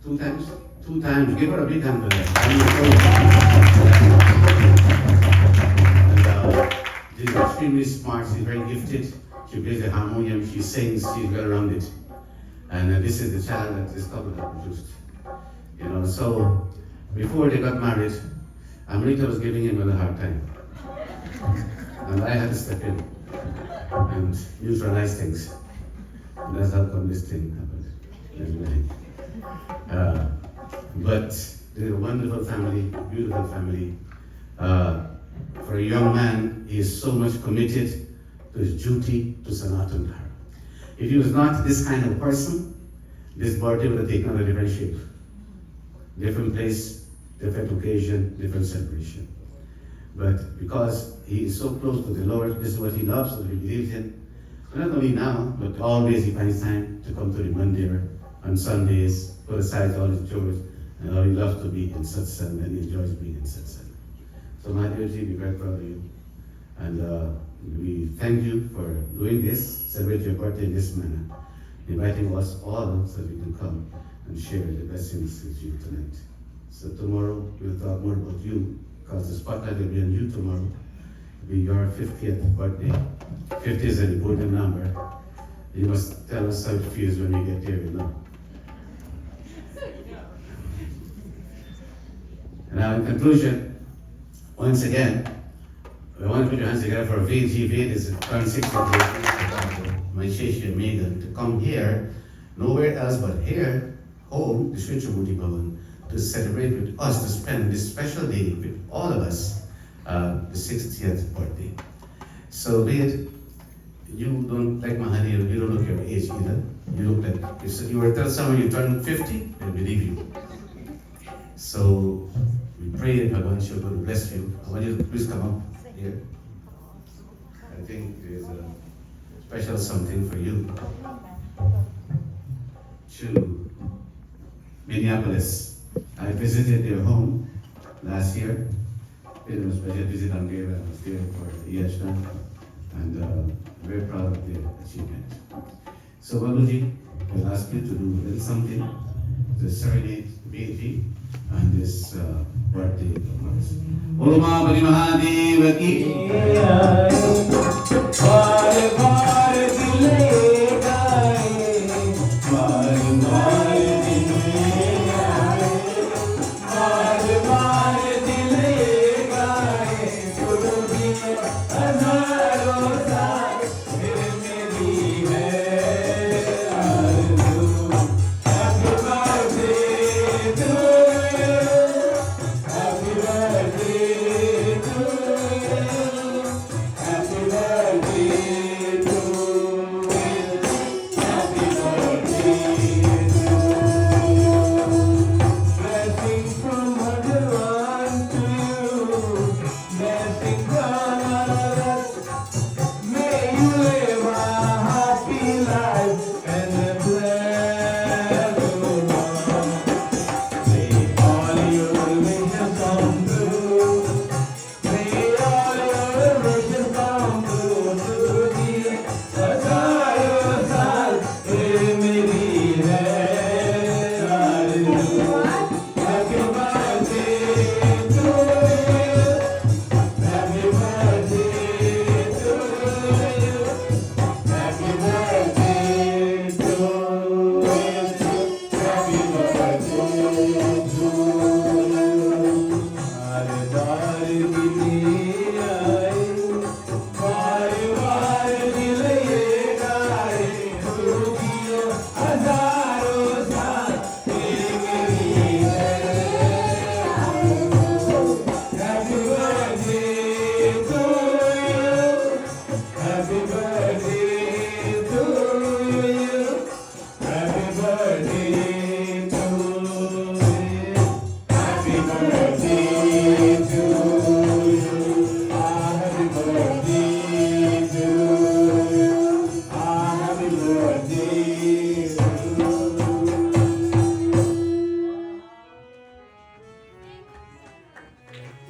B: 2 times, 2 times. Give her a big hand for that. And she's extremely smart. She's very gifted. She plays the harmonium. She sings. She's well rounded. And this is the child that this couple have produced. You know, so before they got married, Amrita was giving him a hard time. And I had to step in and neutralize things. And that's how come this thing happened. But they're a wonderful family, beautiful family. For a young man, he is so much committed to his duty to Sanatan Dharma. If he was not this kind of person, this birthday would have taken on a different shape. Different place, different occasion, different celebration. But because he is so close to the Lord, this is what he loves, what he believes in. Not only now, but always he finds time to come to the mandir on Sundays, put aside all his chores, and how he loves to be in satsang, and he enjoys being in satsang. So my dear Ji, we're very proud of you. And we thank you for doing this, celebrate your birthday in this manner, inviting us all so we can come and share the blessings with you tonight. So tomorrow we'll talk more about you, because the spotlight will be on you tomorrow. It'll be your 50th birthday. 50 is an important number. You must tell us how it feels when we get there, you know. Now in conclusion, once again, I want to put your hands together for VG. VG is turned 60 my Sheshia Megan to come here, nowhere else but here, home, the Shrinchamurti Bhavan, to celebrate with us, to spend this special day with all of us, the 60th birthday. So Ved, you don't like Mahadev, you don't look your age either. You look like, if you were to tell someone you turned 50, they'll believe you. So we pray that Bhagavan Shiva will bless you. I want you to please come up here. I think there's a special something for you. To Minneapolis. I visited their home last year. It was a special visit on there. I was there for Yagna, and very proud of their achievement. So Babuji, we'll ask you to do a little something to serenade BG on this birthday of ours. Olma Bali Mahadev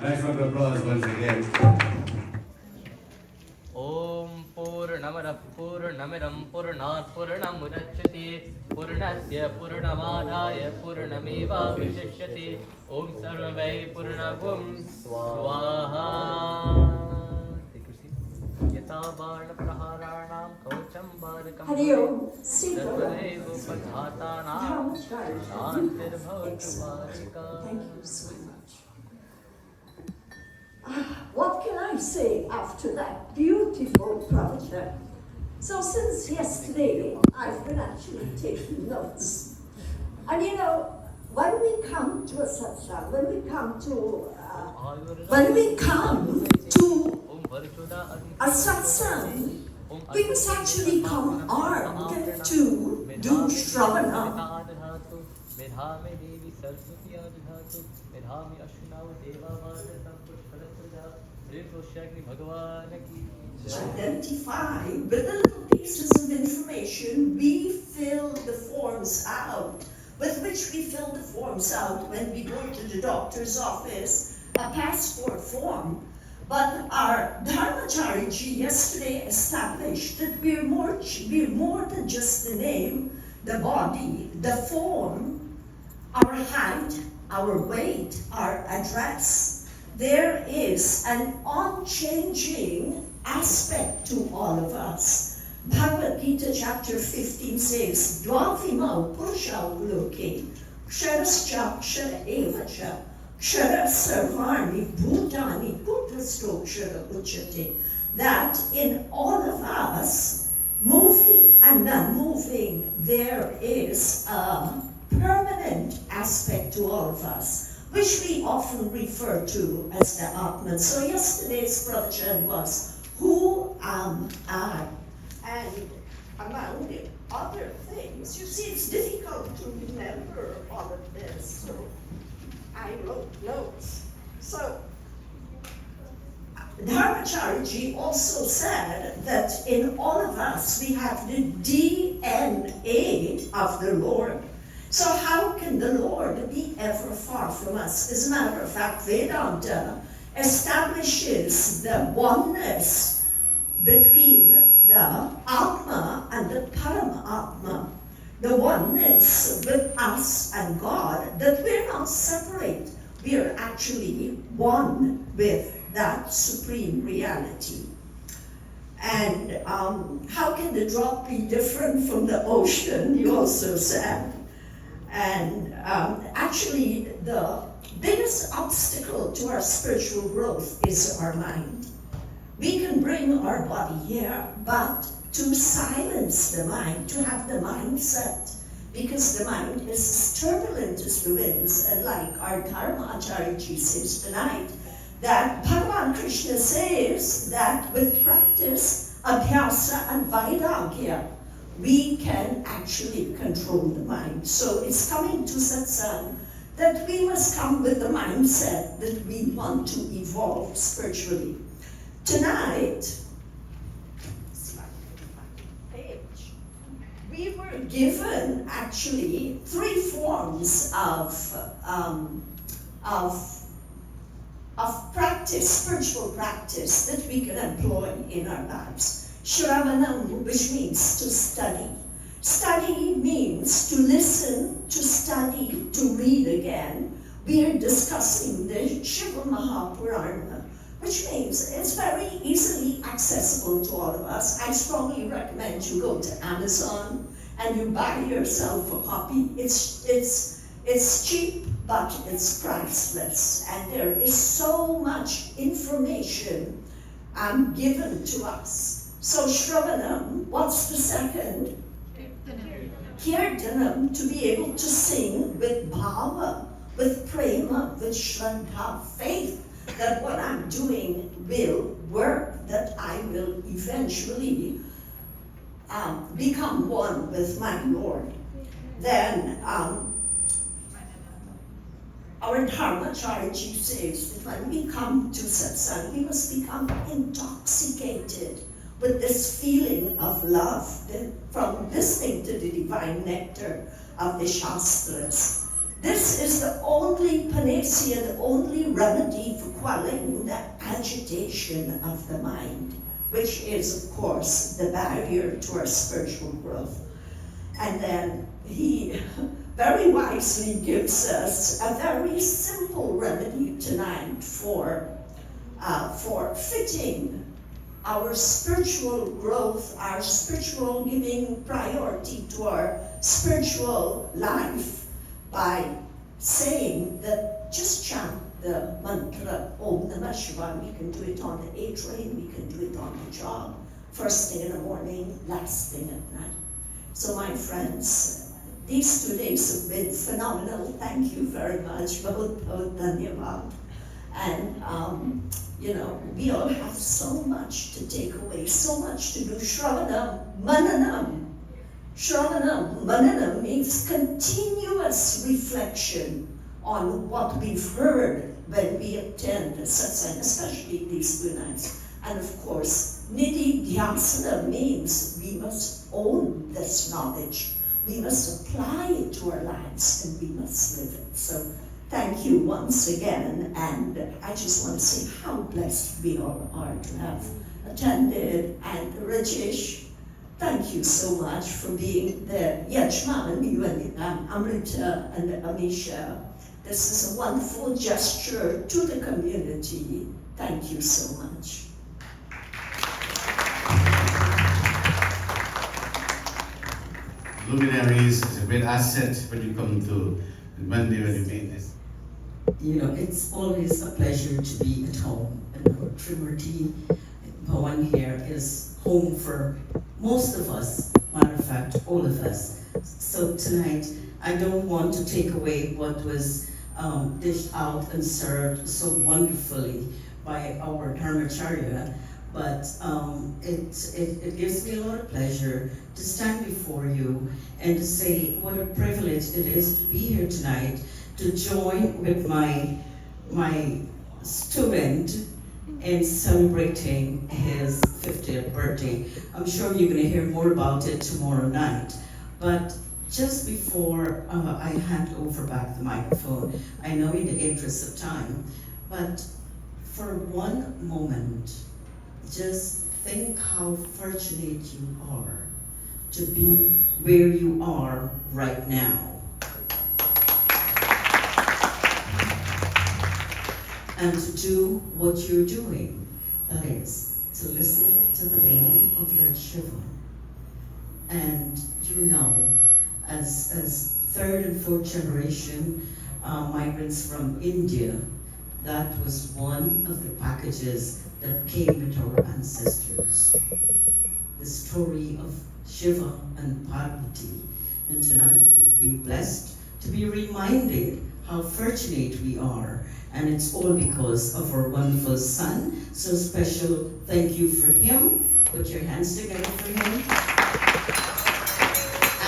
B: Nice round of applause once again.
D: ॐ पूर्णमदः पूर्णमिदं पूर्णात् पूर्णमुदच्यते पूर्णस्य पूर्णमादाय पूर्णमेवावशिष्यते ॐ सर्वै पूर्णगुं स्वाहा यथा बाणप्रहाराणां कवचं बालकं
C: हरि ओम
D: तथैव पथातानां शान्तिर्भवतु बालिका
C: Thank you so much. What can I say after that beautiful prayer? So since yesterday, I've been actually taking notes. And you know, when we come to a satsang, when we come to a satsang, we must actually come armed to do shravana.
D: मेधामे देवी सरस्वती आदिधातु मेधामे अश्विनाव देवावादतं पुष्करत्रजा श्री कृष्ण भगवान की
C: Identify with the little pieces of information we fill the forms out, with which we fill the forms out when we go to the doctor's office, a passport form. But our Dharmacharya yesterday established that we're more than just the name, the body, the form, our height, our weight, our address. There is an unchanging aspect to all of us. Bhagavad Gita chapter 15 says, Dvavimau Purushau Loke, Ksharascha Kshara Evacha, Kshara Sarvani Bhutani Bhutastokshara Uchate. That in all of us, moving and non-moving, there is a permanent aspect to all of us, which we often refer to as the Atman. So yesterday's pravachan was, who am I? And among the other things, you see, it's difficult to remember all of this, so I wrote notes. So Dharmacharya also said that in all of us we have the DNA of the Lord. So how can the Lord be ever far from us? As a matter of fact, Vedanta establishes the oneness between the Atma and the Paramatma, the oneness with us and God, that we're not separate. We're actually one with that supreme reality. And how can the drop be different from the ocean, you also said. And actually, the biggest obstacle to our spiritual growth is our mind. We can bring our body here, but to silence the mind, to have the mindset, because the mind is as turbulent as the winds, and like our Dharma Acharya says tonight, that Bhagavan Krishna says that with practice, abhyasa and vairagya, we can actually control the mind. So it's coming to satsang that we must come with the mindset that we want to evolve spiritually. Tonight, we were given actually 3 forms of practice, spiritual practice that we can employ in our lives. Shravanam, which means to study. Study means to listen, to study, to read again. We are discussing the Shiva Mahapurana, which means it's very easily accessible to all of us. I strongly recommend you go to Amazon and you buy yourself a copy. It's cheap, but it's priceless. And there is so much information given to us. So Shravanam, what's the second? Kirtanam, to be able to sing with bhava, with prema, with shraddha, faith that what I'm doing will work, that I will eventually become one with my Lord. Then our Dharmacharya says that when we come to satsang, we must become intoxicated with this feeling of love from listening to the divine nectar of the Shastras. This is the only panacea, the only remedy for quelling the agitation of the mind, which is, of course, the barrier to our spiritual growth. And then he very wisely gives us a very simple remedy tonight for fitting our spiritual growth, our spiritual giving priority to our spiritual life by saying that just chant the mantra Om Namah Shivaya. We can do it on the A train, we can do it on the job, first thing in the morning, last thing at night. So my friends, these 2 days have been phenomenal. Thank you very much. Bahut bahut dhanyavad. And we all have so much to take away, so much to do. Shravanam, Mananam. Shravanam, Mananam means continuous reflection on what we've heard when we attend a satsang, especially these 2 nights. And of course, Nidhi Dhyasana means we must own this knowledge. We must apply it to our lives and we must live it. So thank you once again, and I just want to say how blessed we all are to have attended. And Rajesh, thank you so much for being there. Yajman, you and Amrita and Amisha. This is a wonderful gesture to the community. Thank you so much.
B: Luminaries is a great asset when you come to Monday when you meet this.
E: It's always a pleasure to be at home. Trimurti Bhavan here is home for most of us, matter of fact, all of us. So tonight, I don't want to take away what was dished out and served so wonderfully by our Dharmacharya, but it gives me a lot of pleasure to stand before you and to say what a privilege it is to be here tonight, to join with my student in celebrating his 50th birthday. I'm sure you're going to hear more about it tomorrow night. But just before I hand over back the microphone, I know in the interest of time, but for one moment, just think how fortunate you are to be where you are right now. And to do what you're doing, that is, to listen to the name of Lord Shiva. And as third and fourth generation migrants from India, that was one of the packages that came with our ancestors. The story of Shiva and Parvati. And tonight we've been blessed to be reminded how fortunate we are. And it's all because of our wonderful son. So special thank you for him. Put your hands together for him.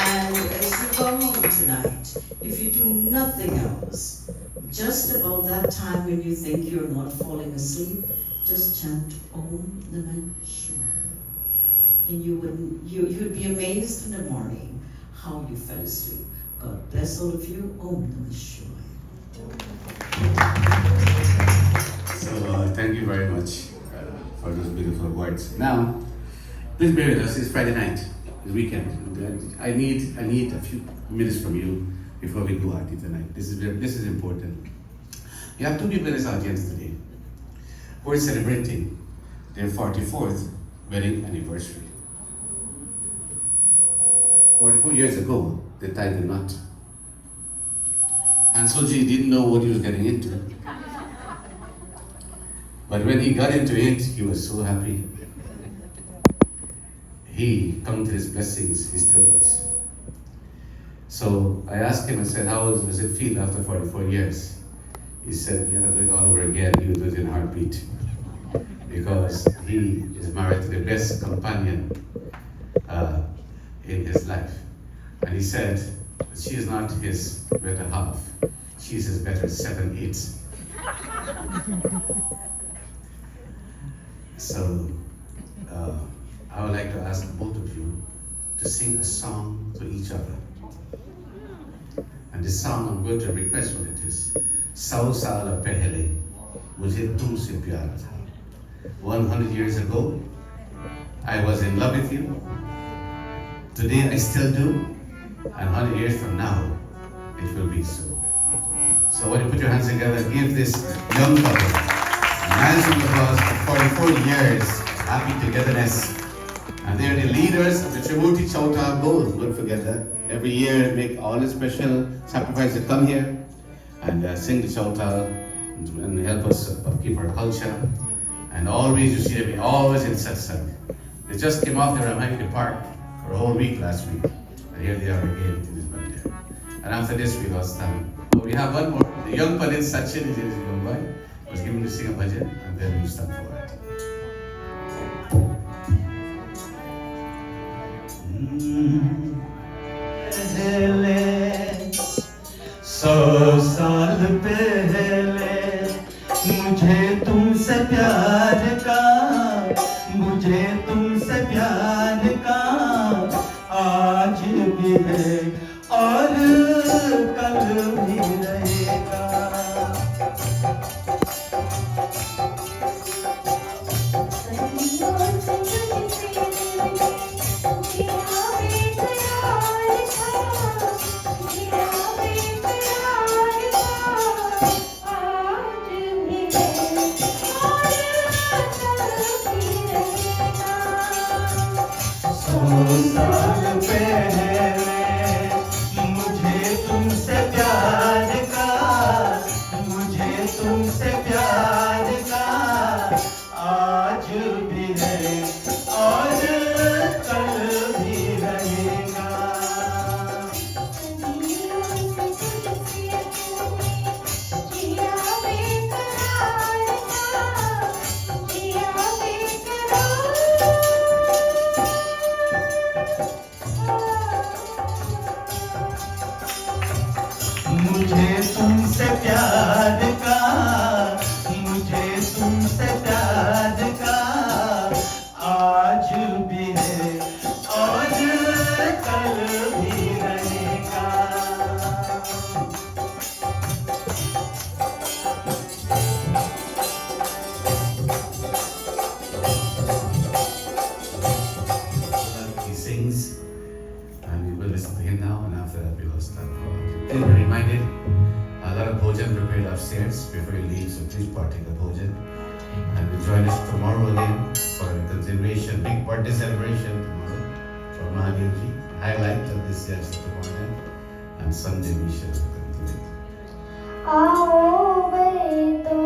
E: And as you go home tonight, if you do nothing else, just about that time when you think you're not falling asleep, just chant Om Namah Shivaya. And you'd be amazed in the morning how you fell asleep. God bless all of you. Om Namah Shivaya.
B: So thank you very much for those beautiful words. Now, please bear with us. It's Friday night, it's weekend. I need a few minutes from you before we go out tonight. This is important. You have 2 people in this audience today who are celebrating their 44th wedding anniversary. 44 years ago, they tied the knot. And Soji didn't know what he was getting into. But when he got into it, he was so happy. He counted his blessings, he still does. So I asked him, I said, how does it feel after 44 years? He said, you have to do it all over again, he would do it in a heartbeat. Because he is married to the best companion in his life. And he said, she is not his better half, she is his better 7/8. So, I would like to ask both of you to sing a song to each other. And And this song, I'm going to request what it is. 100 साल पहले मुझे तुमसे प्यार था. 100 years ago, I was in love with you. Today I still do. And 100 years from now, it will be so. So when you put your hands together, give this young couple a nice round of applause for 44 years. Happy togetherness. And they're the leaders of the Tribhuti Chauta Gold. Don't forget that. Every year, make all the special sacrifices to come here and sing the Chauta and help us keep our culture. And always, you see them always in satsang. They just came off the Ramayana Park for a whole week last week. And here they are again in this one there. And after this, we lost time. But we have one more. The young Pandit Sachin is his young boy. Was given to sing a bhajan, and then we start for it.
F: पहले 100 साल पहले मुझे तुमसे प्यार का आज भी है और कल भी रहेगा. साल पहले मुझे तुमसे प्यार का आज भी है और कल भी रहेगा. मुझे तुमसे प्यार का आज भी है और कल भी रहेगा.
B: He sings, and we will listen to him now, and after that we will start. Please be reminded, a lot of bhojan prepared upstairs before you leave, so please partake of bhojan. And we'll join us tomorrow again for a continuation, big birthday celebration tomorrow for Mahadevji, highlight of this year's tomorrow, and Sunday we shall continue.
G: आओ बेटो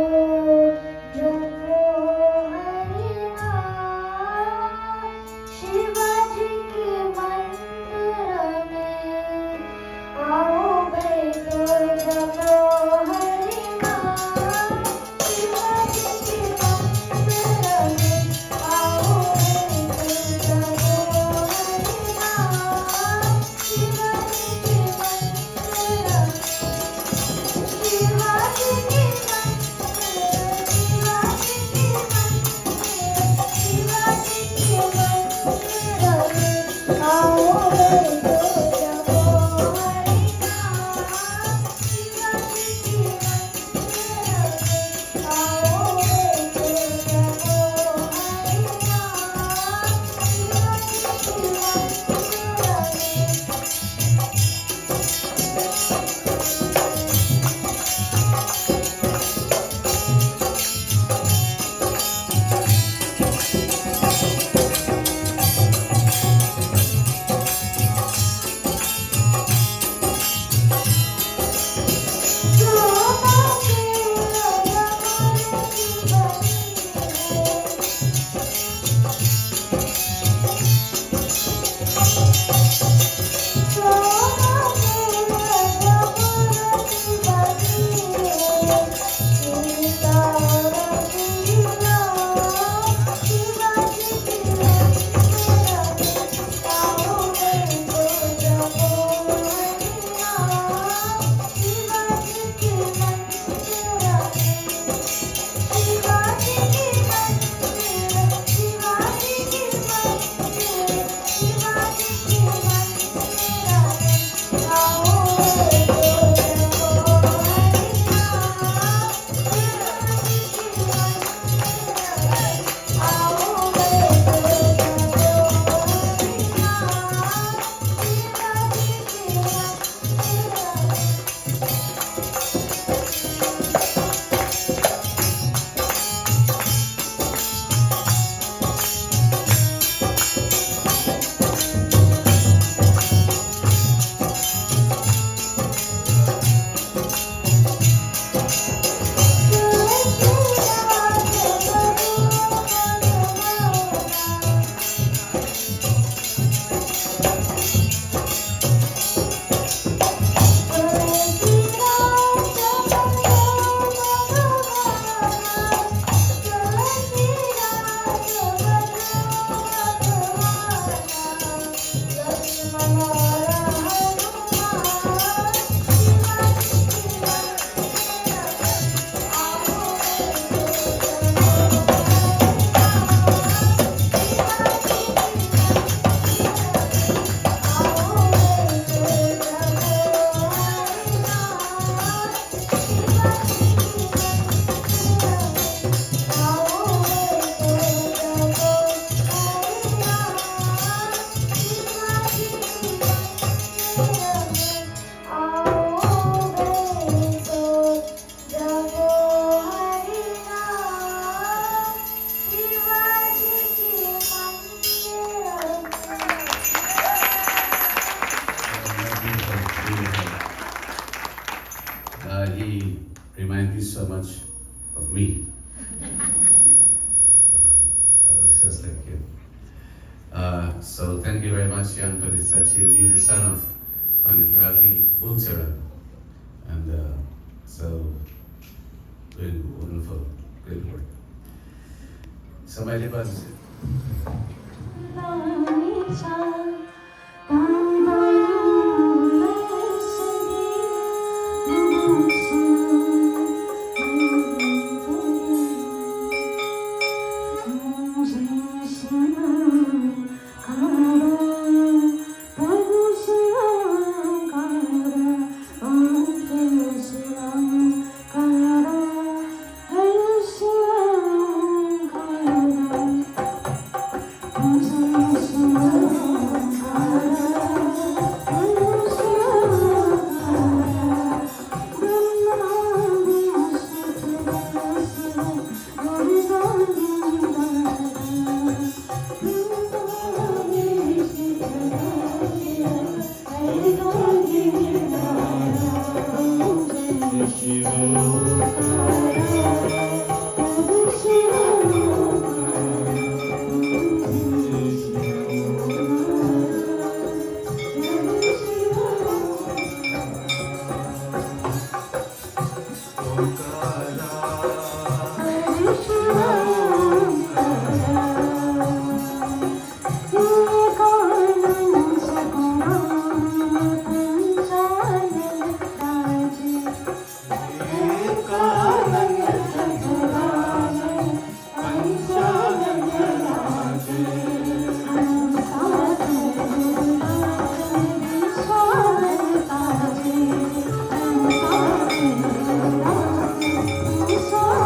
G: जो हरिना शिवाजी के मंदिर में. आओ बेटो जो हरिना शिवाजी के मंदिर में. आओ बेटो जो हरिना शिवाजी के मंदिर में. शिवाजी के
B: much of me. I was just like you. So thank you very much, young Pandit Sachin. He's the son of Pandit Ravi Bulcharan. And so, doing wonderful, great work. Somebody was
G: So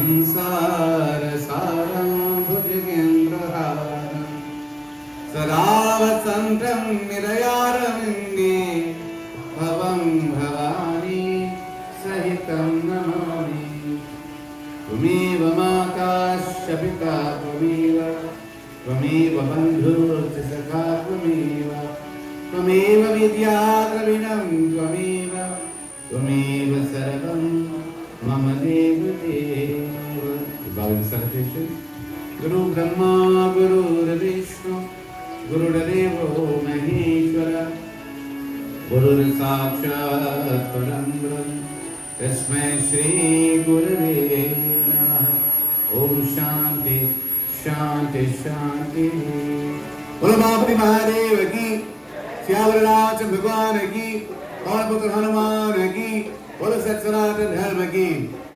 B: संसार सारं भुजगेन्द्रहारं सदा वसन्तं निरयारविन्दे भवं भवानी सहितं नमामि त्वमेव माता च पिता त्वमेव बन्धुश्च सखा त्वमेव विद्या द्रविणं त्वमेव सर्वं मम देव देव। Bowing salutation. Guru Brahma, Guru Vishnu, Guru Devo Maheshwara, Guru Sakshat Param Brahma, Tasmai Shri Gurave Namaha. Om Shanti, Shanti, Shanti. Bolo Bhagavati Mahadev ki, Syavaraj Bhagwan ki, Pawan Putra Hanuman ki, Bolo Sat Sanatan Dharma ki.